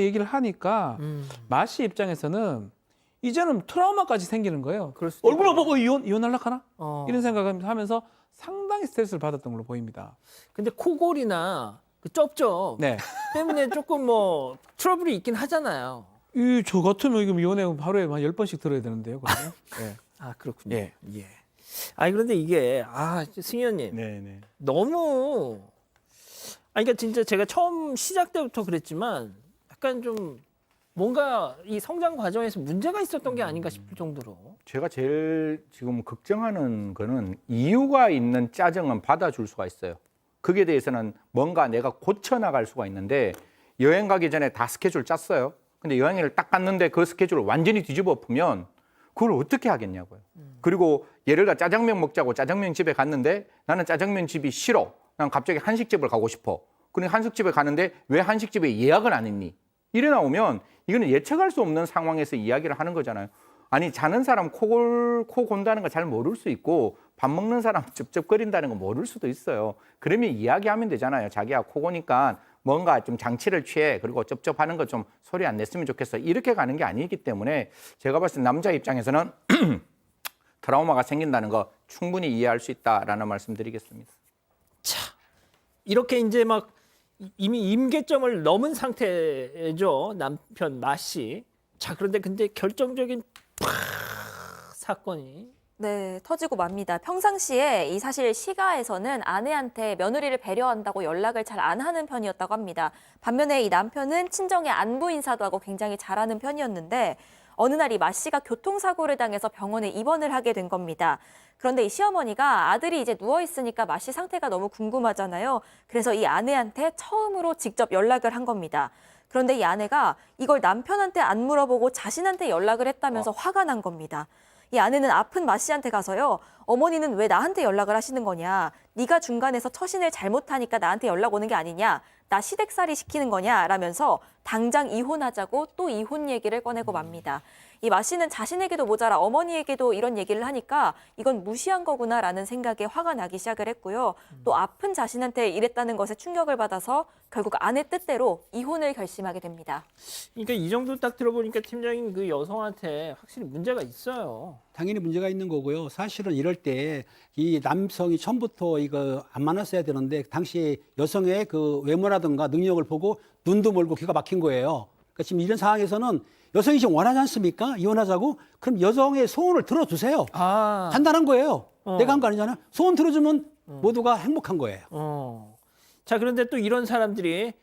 얘기를 하니까 마씨 입장에서는 이제는 트라우마까지 생기는 거예요. 얼굴 보고 이혼하려고 하나? 이런 생각을 하면서 상당히 스트레스를 받았던 걸로 보입니다. 근데 코골이나 그 쩝쩝 네. 때문에 조금 뭐 트러블이 있긴 하잖아요. 저 같으면 이거 이혼해 하루에 한 10번씩 들어야 되는데요. 그러면? 네. 그렇군요. 예. 그런데 이게 승희원님 네. 너무 그러니까 진짜 제가 처음 시작 때부터 그랬지만 약간 좀 뭔가 이 성장 과정에서 문제가 있었던 게 아닌가 싶을 정도로. 제가 제일 지금 걱정하는 거는 이유가 있는 짜증은 받아줄 수가 있어요. 거기에 대해서는 뭔가 내가 고쳐나갈 수가 있는데 여행 가기 전에 다 스케줄 짰어요. 근데 여행을 딱 갔는데 그 스케줄을 완전히 뒤집어 엎으면 그걸 어떻게 하겠냐고요. 그리고 예를 들어 짜장면 먹자고 짜장면 집에 갔는데 나는 짜장면 집이 싫어. 난 갑자기 한식집을 가고 싶어. 그러니까 한식집에 가는데 왜 한식집에 예약을 안 했니? 이래 나오면 이거는 예측할 수 없는 상황에서 이야기를 하는 거잖아요. 아니 자는 사람 코 곤다는 거 잘 모를 수 있고 밥 먹는 사람 쩝쩝거린다는 거 모를 수도 있어요. 그러면 이야기하면 되잖아요. 자기야 코 고니까 뭔가 좀 장치를 취해. 그리고 쩝쩝하는 거 좀 소리 안 냈으면 좋겠어. 이렇게 가는 게 아니기 때문에 제가 봤을 때 남자 입장에서는 트라우마가 생긴다는 거 충분히 이해할 수 있다라는 말씀 드리겠습니다. 자, 이렇게 이제 막 이미 임계점을 넘은 상태죠. 남편 마씨. 자, 그런데 결정적인 사건이 네, 터지고 맙니다. 평상시에 이 사실 시가에서는 아내한테 며느리를 배려한다고 연락을 잘 안 하는 편이었다고 합니다. 반면에 이 남편은 친정에 안부 인사도 하고 굉장히 잘하는 편이었는데 어느 날 이 마 씨가 교통사고를 당해서 병원에 입원을 하게 된 겁니다. 그런데 이 시어머니가 아들이 이제 누워있으니까 마 씨 상태가 너무 궁금하잖아요. 그래서 이 아내한테 처음으로 직접 연락을 한 겁니다. 그런데 이 아내가 이걸 남편한테 안 물어보고 자신한테 연락을 했다면서 화가 난 겁니다. 이 아내는 아픈 마 씨한테 가서요. 어머니는 왜 나한테 연락을 하시는 거냐. 네가 중간에서 처신을 잘못하니까 나한테 연락 오는 게 아니냐. 나 시댁살이 시키는 거냐 라면서 당장 이혼하자고 또 이혼 얘기를 꺼내고 맙니다. 이 마 씨는 자신에게도 모자라 어머니에게도 이런 얘기를 하니까 이건 무시한 거구나라는 생각에 화가 나기 시작을 했고요. 또 아픈 자신한테 이랬다는 것에 충격을 받아서 결국 아내 뜻대로 이혼을 결심하게 됩니다. 그러니까 이 정도 딱 들어보니까 팀장님 그 여성한테 확실히 문제가 있어요. 당연히 문제가 있는 거고요. 사실은 이럴 때 이 남성이 처음부터 이거 안 만났어야 되는데 당시에 여성의 그 외모라든가 능력을 보고 눈도 멀고 귀가 막힌 거예요. 그러니까 지금 이런 상황에서는 여성이 지금 원하지 않습니까? 이혼하자고? 그럼 여성의 소원을 들어주세요. 간단한 거예요. 내가 한 거 아니잖아요. 소원 들어주면 모두가 행복한 거예요. 자, 그런데 또 이런 사람들이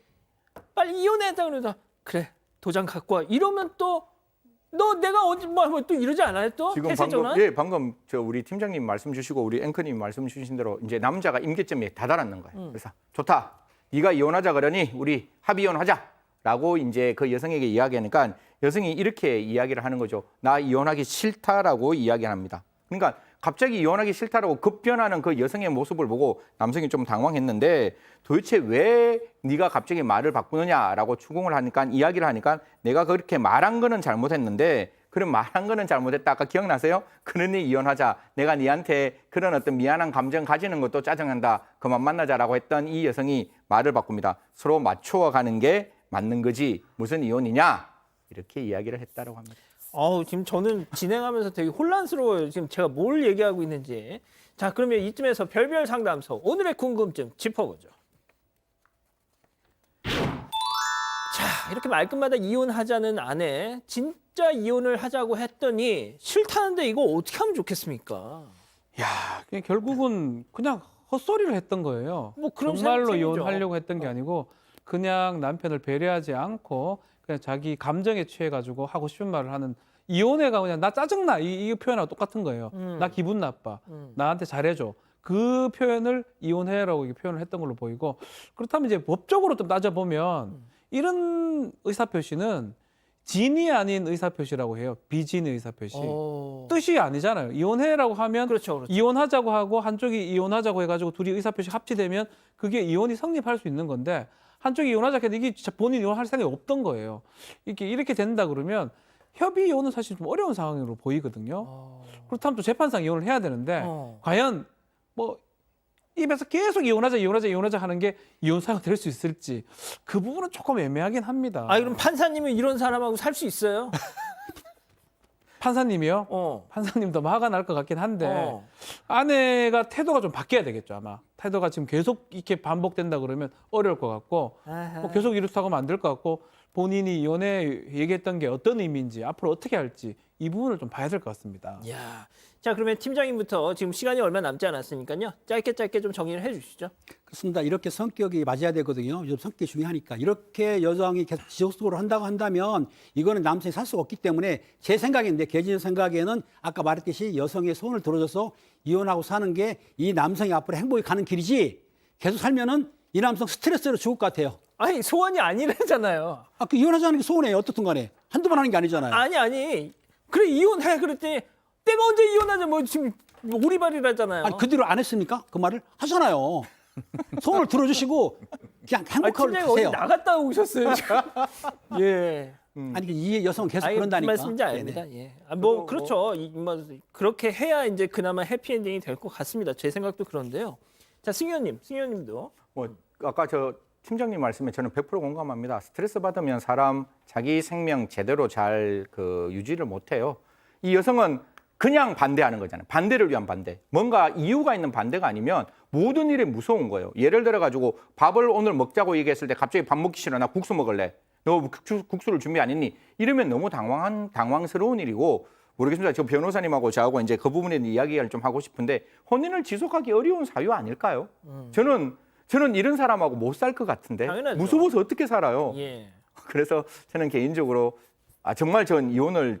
빨리 이혼했다 그러다 그래 도장 갖고 와 이러면 또 너 내가 어디 뭐 또 이러지 않아요 또? 지금 방금 저 우리 팀장님 말씀 주시고 우리 앵커님 말씀 주신 대로 이제 남자가 임계점에 다다랐는 거예요. 그래서 좋다. 네가 이혼하자 그러니 우리 합의 이혼하자라고 이제 그 여성에게 이야기하니까 여성이 이렇게 이야기를 하는 거죠. 나 이혼하기 싫다라고 이야기합니다. 그러니까 갑자기 이혼하기 싫다라고 급변하는 그 여성의 모습을 보고 남성이 좀 당황했는데 도대체 왜 네가 갑자기 말을 바꾸느냐라고 추궁을 하니까 이야기를 하니까 내가 그렇게 말한 거는 잘못했는데 그럼 말한 거는 잘못했다. 아까 기억나세요? 그러니 이혼하자. 내가 네한테 그런 어떤 미안한 감정 가지는 것도 짜증난다. 그만 만나자라고 했던 이 여성이 말을 바꿉니다. 서로 맞추어가는 게 맞는 거지 무슨 이혼이냐 이렇게 이야기를 했다고 합니다. 지금 저는 진행하면서 되게 혼란스러워요. 지금 제가 뭘 얘기하고 있는지. 자, 그러면 이쯤에서 별별 상담소 오늘의 궁금증 짚어보죠. 이렇게 말끝마다 이혼하자는 아내 진짜 이혼을 하자고 했더니 싫다는데 이거 어떻게 하면 좋겠습니까? 야, 그냥 결국은 그냥 헛소리를 했던 거예요. 뭐 그런 정말로 셈이죠. 이혼하려고 했던 게 아니고 그냥 남편을 배려하지 않고 그냥 자기 감정에 취해가지고 하고 싶은 말을 하는 이혼해가 그냥 나 짜증나 이 표현하고 똑같은 거예요. 나 기분 나빠. 나한테 잘해줘. 그 표현을 이혼해라고 표현을 했던 걸로 보이고 그렇다면 이제 법적으로 좀 따져보면 이런 의사표시는 진이 아닌 의사표시라고 해요. 비진의 의사표시. 뜻이 아니잖아요. 이혼해라고 하면 그렇죠. 이혼하자고 하고 한쪽이 이혼하자고 해가지고 둘이 의사표시 합치되면 그게 이혼이 성립할 수 있는 건데 한쪽이 이혼하자 했는데 이게 진짜 본인이 이혼할 생각이 없던 거예요. 이렇게 된다 그러면 협의 이혼은 사실 좀 어려운 상황으로 보이거든요. 그렇다면 또 재판상 이혼을 해야 되는데 과연 뭐 입에서 계속 이혼하자 하는 게 이혼 사유가 될 수 있을지 그 부분은 조금 애매하긴 합니다. 아 그럼 판사님은 이런 사람하고 살 수 있어요? 판사님이요? 판사님도 화가 날 것 같긴 한데 아내가 태도가 좀 바뀌어야 되겠죠 아마. 태도가 지금 계속 이렇게 반복된다 그러면 어려울 것 같고 뭐 계속 이렇다고 하면 안 될 것 같고 본인이 이혼에 얘기했던 게 어떤 의미인지 앞으로 어떻게 할지 이 부분을 좀 봐야 될 것 같습니다. 야, 자 그러면 팀장님부터 지금 시간이 얼마 남지 않았으니까요. 짧게 좀 정리를 해주시죠. 그렇습니다. 이렇게 성격이 맞아야 되거든요. 요즘 성격이 중요하니까. 이렇게 여성이 계속 지속적으로 한다고 한다면 이거는 남성이 살 수가 없기 때문에 제 생각인데 개진 생각에는 아까 말했듯이 여성의 손을 들어줘서 이혼하고 사는 게 이 남성이 앞으로 행복이 가는 길이지 계속 살면은 이 남성 스트레스로 죽을 것 같아요. 아니 소원이 아니래잖아요. 아, 그 이혼하자는 게 소원이에요. 어떻든 간에. 한두 번 하는 게 아니잖아요. 아니 그래 이혼해 그랬더니 내가 언제 이혼하자 뭐 지금 오리발이라잖아요. 아니, 그 뒤로 안 했습니까? 그 말을 하잖아요. 손을 들어주시고 그냥 행복하게 팀장님 어디 하세요. 나갔다 오셨어요 지금. 예. 아니 이 여성은 계속 그런다니까. 무슨 말씀인지 압니다. 예. 아, 뭐 그렇죠. 뭐 그렇게 해야 이제 그나마 해피엔딩이 될 것 같습니다. 제 생각도 그런데요. 자 승현님도 뭐 아까 저 팀장님 말씀에 저는 100% 공감합니다. 스트레스 받으면 사람 자기 생명 제대로 잘 유지를 못해요. 이 여성은 그냥 반대하는 거잖아요. 반대를 위한 반대. 뭔가 이유가 있는 반대가 아니면 모든 일이 무서운 거예요. 예를 들어 가지고 밥을 오늘 먹자고 얘기했을 때 갑자기 밥 먹기 싫어. 나 국수 먹을래. 너 국수를 준비 안 했니? 이러면 너무 당황스러운 일이고 모르겠습니다. 저 변호사님하고 저하고 이제 그 부분에 이야기를 좀 하고 싶은데 혼인을 지속하기 어려운 사유 아닐까요? 저는 이런 사람하고 못 살 것 같은데 당연하죠. 무서워서 어떻게 살아요? 예. 그래서 저는 개인적으로 정말 전 이혼을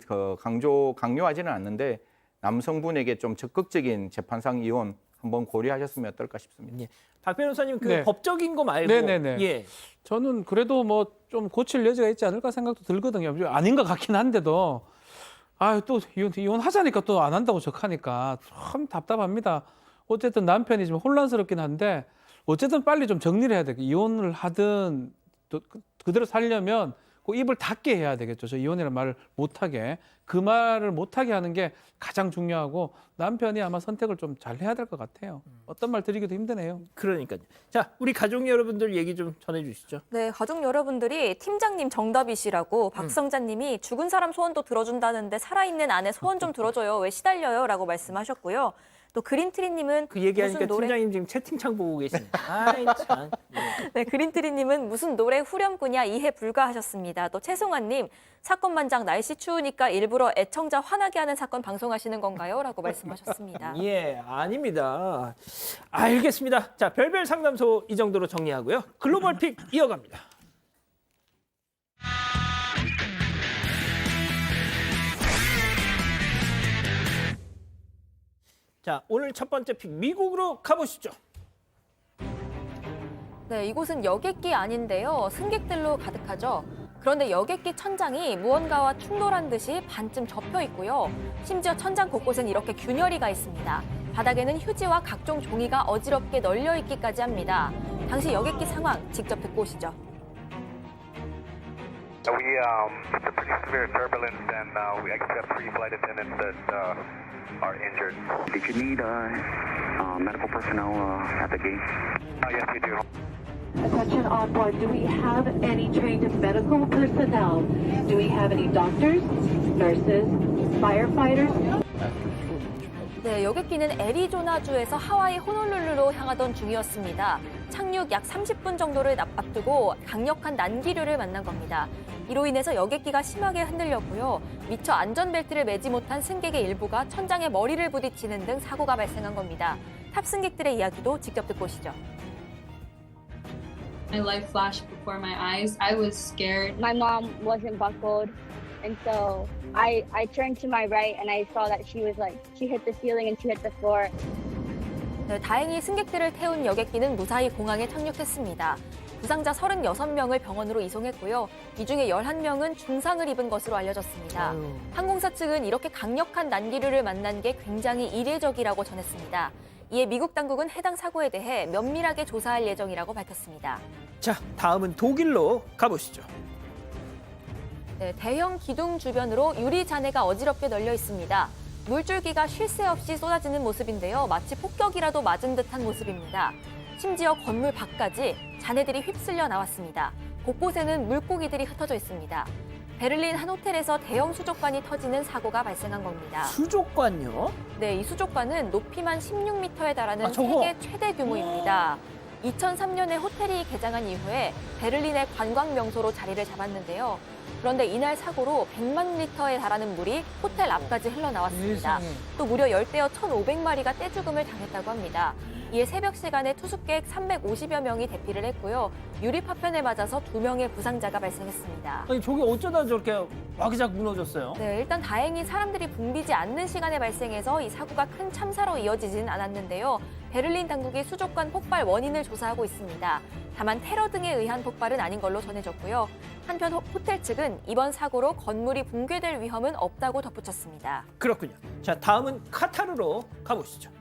강요하지는 않는데 남성분에게 좀 적극적인 재판상 이혼 한번 고려하셨으면 어떨까 싶습니다. 예. 박 변호사님 그 네. 법적인 거 말고 네네네. 예. 저는 그래도 뭐 좀 고칠 여지가 있지 않을까 생각도 들거든요. 아닌 것 같긴 한데도 또 이혼하자니까 또 안 한다고 적하니까 참 답답합니다. 어쨌든 남편이 좀 혼란스럽긴 한데 어쨌든 빨리 좀 정리를 해야 되겠고 이혼을 하든 또 그대로 살려면 꼭 입을 닫게 해야 되겠죠. 저 이혼이라는 말을 못하게. 그 말을 못하게 하는 게 가장 중요하고 남편이 아마 선택을 좀 잘 해야 될 것 같아요. 어떤 말 드리기도 힘드네요. 그러니까요. 자, 우리 가족 여러분들 얘기 좀 전해주시죠. 네, 가족 여러분들이 팀장님 정답이시라고 박성자님이 죽은 사람 소원도 들어준다는데 살아있는 아내 소원 좀 들어줘요. 왜 시달려요? 라고 말씀하셨고요. 또 그린트리님은 그 얘기하니까 무슨 노래... 팀장님 지금 채팅창 보고 계십니다. 아이 참. 예. 네, 그린트리님은 무슨 노래 후렴구냐 이해 불가하셨습니다. 또 최송아님 사건반장 날씨 추우니까 일부러 애청자 화나게 하는 사건 방송하시는 건가요? 라고 말씀하셨습니다. 예, 아닙니다. 알겠습니다. 자, 별별 상담소 이 정도로 정리하고요. 글로벌 픽 이어갑니다. 자, 오늘 첫 번째 픽 미국으로 가보시죠. 네, 이곳은 여객기 아닌데요. 승객들로 가득하죠. 그런데 여객기 천장이 무언가와 충돌한 듯이 반쯤 접혀 있고요. 심지어 천장 곳곳엔 이렇게 균열이가 있습니다. 바닥에는 휴지와 각종 종이가 어지럽게 널려 있기까지 합니다. 당시 여객기 상황 직접 듣고 오시죠. We some pretty severe turbulence, and we actually have 3 flight attendants that are injured. Did you need medical personnel at the gate? Yes, we do. Attention on board. Do we have any trained medical personnel? Do we have any doctors, nurses, firefighters? 네, 여객기는 애리조나주에서 하와이 호놀룰루로 향하던 중이었습니다. 착륙 약 30분 정도를 앞두고 강력한 난기류를 만난 겁니다. 이로 인해서 여객기가 심하게 흔들렸고요. 미처 안전벨트를 매지 못한 승객의 일부가 천장에 머리를 부딪히는 등 사고가 발생한 겁니다. 탑승객들의 이야기도 직접 듣고 오시죠. My life flashed before my eyes. I was scared. My mom wasn't buckled, and so I turned to my right and I saw that she hit the ceiling and she hit the floor. 네, 다행히 승객들을 태운 여객기는 무사히 공항에 착륙했습니다. 부상자 36명을 병원으로 이송했고요. 이 중에 11명은 중상을 입은 것으로 알려졌습니다. 항공사 측은 이렇게 강력한 난기류를 만난 게 굉장히 이례적이라고 전했습니다. 이에 미국 당국은 해당 사고에 대해 면밀하게 조사할 예정이라고 밝혔습니다. 자, 다음은 독일로 가보시죠. 네, 대형 기둥 주변으로 유리 잔해가 어지럽게 널려 있습니다. 물줄기가 쉴 새 없이 쏟아지는 모습인데요. 마치 폭격이라도 맞은 듯한 모습입니다. 심지어 건물 밖까지 잔해들이 휩쓸려 나왔습니다. 곳곳에는 물고기들이 흩어져 있습니다. 베를린 한 호텔에서 대형 수족관이 터지는 사고가 발생한 겁니다. 수족관요? 네, 이 수족관은 높이만 16m에 달하는 저거? 세계 최대 규모입니다. 2003년에 호텔이 개장한 이후에 베를린의 관광 명소로 자리를 잡았는데요. 그런데 이날 사고로 100만 리터에 달하는 물이 호텔 앞까지 흘러나왔습니다. 또 무려 열대어 1,500마리가 떼죽음을 당했다고 합니다. 이에 새벽 시간에 투숙객 350여 명이 대피를 했고요. 유리 파편에 맞아서 2명의 부상자가 발생했습니다. 아니, 저게 어쩌다 저렇게 와기작 무너졌어요? 네, 일단 다행히 사람들이 붐비지 않는 시간에 발생해서 이 사고가 큰 참사로 이어지진 않았는데요. 베를린 당국이 수족관 폭발 원인을 조사하고 있습니다. 다만 테러 등에 의한 폭발은 아닌 걸로 전해졌고요. 한편 호텔 측은 이번 사고로 건물이 붕괴될 위험은 없다고 덧붙였습니다. 그렇군요. 자, 다음은 카타르로 가보시죠.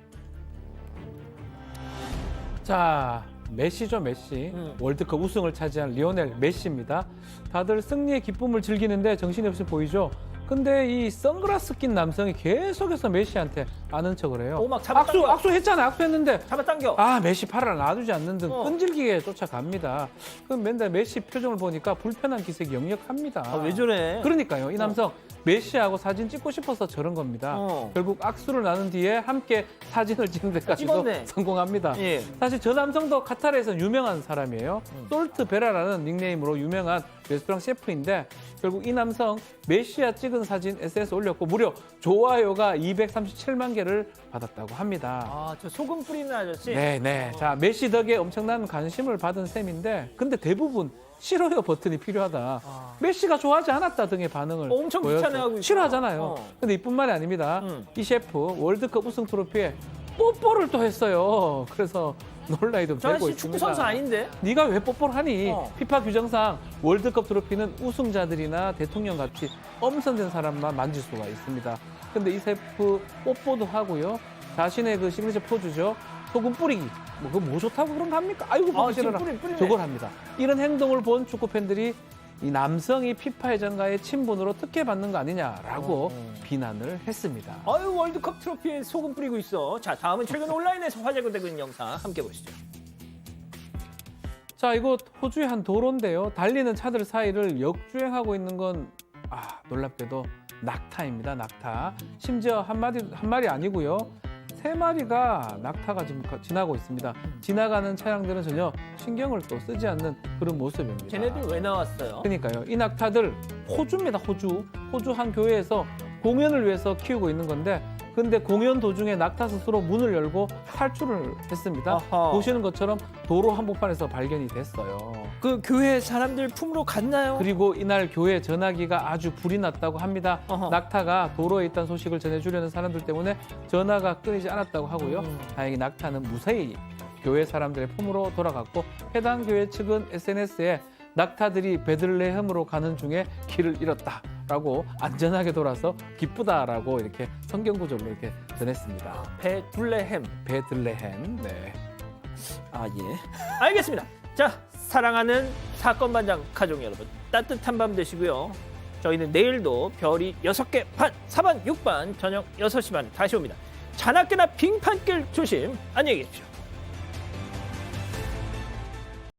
자, 메시죠, 메시. 월드컵 우승을 차지한 리오넬 메시입니다. 다들 승리의 기쁨을 즐기는데 정신없이 보이죠? 근데 이 선글라스 낀 남성이 계속해서 메시한테 아는 척을 해요. 막 잡아당겨. 악수했잖아, 악수했는데. 잡아당겨. 아, 메시 팔을 놔두지 않는 등 끈질기게 쫓아갑니다. 그럼 맨날 메시 표정을 보니까 불편한 기색이 역력합니다. 아, 왜 저래? 그러니까요, 이 남성 메시하고 사진 찍고 싶어서 저런 겁니다. 결국 악수를 나눈 뒤에 함께 사진을 찍는 데까지도 성공합니다. 예. 사실 저 남성도 카타르에서 유명한 사람이에요. 솔트 베라라는 닉네임으로 유명한 레스토랑 셰프인데 결국 이 남성 메시와 찍은 사진 SNS에 올렸고 무려 좋아요가 237만 개를 받았다고 합니다. 아, 저 소금 뿌리는 아저씨? 네네. 자, 메시 덕에 엄청난 관심을 받은 셈인데 근데 대부분 싫어요 버튼이 필요하다. 메시가 좋아하지 않았다 등의 반응을 엄청 귀찮아하고 있어요. 싫어하잖아요. 근데 이뿐만이 아닙니다. 이 셰프 월드컵 우승 트로피에 뽀뽀를 또 했어요. 그래서 논란이 좀 되고 있습니다. 축구 선수 아닌데? 네가 왜 뽀뽀를 하니? 피파 규정상 월드컵 트로피는 우승자들이나 대통령 같이 엄선된 사람만 만질 수가 있습니다. 근데 이 셰프 뽀뽀도 하고요. 자신의 그 시그니처 포즈죠. 소금 뿌리기. 뭐 좋다고 그런 거 합니까? 아이고 보기 싫어라. 저걸 합니다. 이런 행동을 본 축구 팬들이 이 남성이 피파 회장과의 친분으로 특혜받는 거 아니냐라고 비난을 했습니다. 아유, 월드컵 트로피에 소금 뿌리고 있어. 자, 다음은 최근 온라인에서 화제가 되고 있는 영상 함께 보시죠. 자, 이곳 호주의 한 도로인데요. 달리는 차들 사이를 역주행하고 있는 건 놀랍게도 낙타입니다. 낙타. 심지어 한 마리 아니고요. 3마리가 낙타가 지금 지나고 있습니다. 지나가는 차량들은 전혀 신경을 또 쓰지 않는 그런 모습입니다. 쟤네들 왜 나왔어요? 그러니까요. 이 낙타들 호주입니다. 호주 한 교회에서 공연을 위해서 키우고 있는 건데 근데 공연 도중에 낙타 스스로 문을 열고 탈출을 했습니다. 아하. 보시는 것처럼 도로 한복판에서 발견이 됐어요. 그 교회 사람들 품으로 갔나요? 그리고 이날 교회 전화기가 아주 불이 났다고 합니다. 낙타가 도로에 있다는 소식을 전해주려는 사람들 때문에 전화가 끊이지 않았다고 하고요. 다행히 낙타는 무사히 교회 사람들의 품으로 돌아갔고 해당 교회 측은 SNS에 낙타들이 베들레헴으로 가는 중에 길을 잃었다라고 안전하게 돌아서 기쁘다라고 이렇게 성경 구절로 이렇게 전했습니다. 베들레헴. 네. 아, 예. 알겠습니다. 자, 사랑하는 사건 반장 가족 여러분, 따뜻한 밤 되시고요. 저희는 내일도 별이 6개 반, 4반, 6반, 저녁 6시 반에 다시 옵니다. 자나깨나 빙판길 조심. 안녕히 계십시오.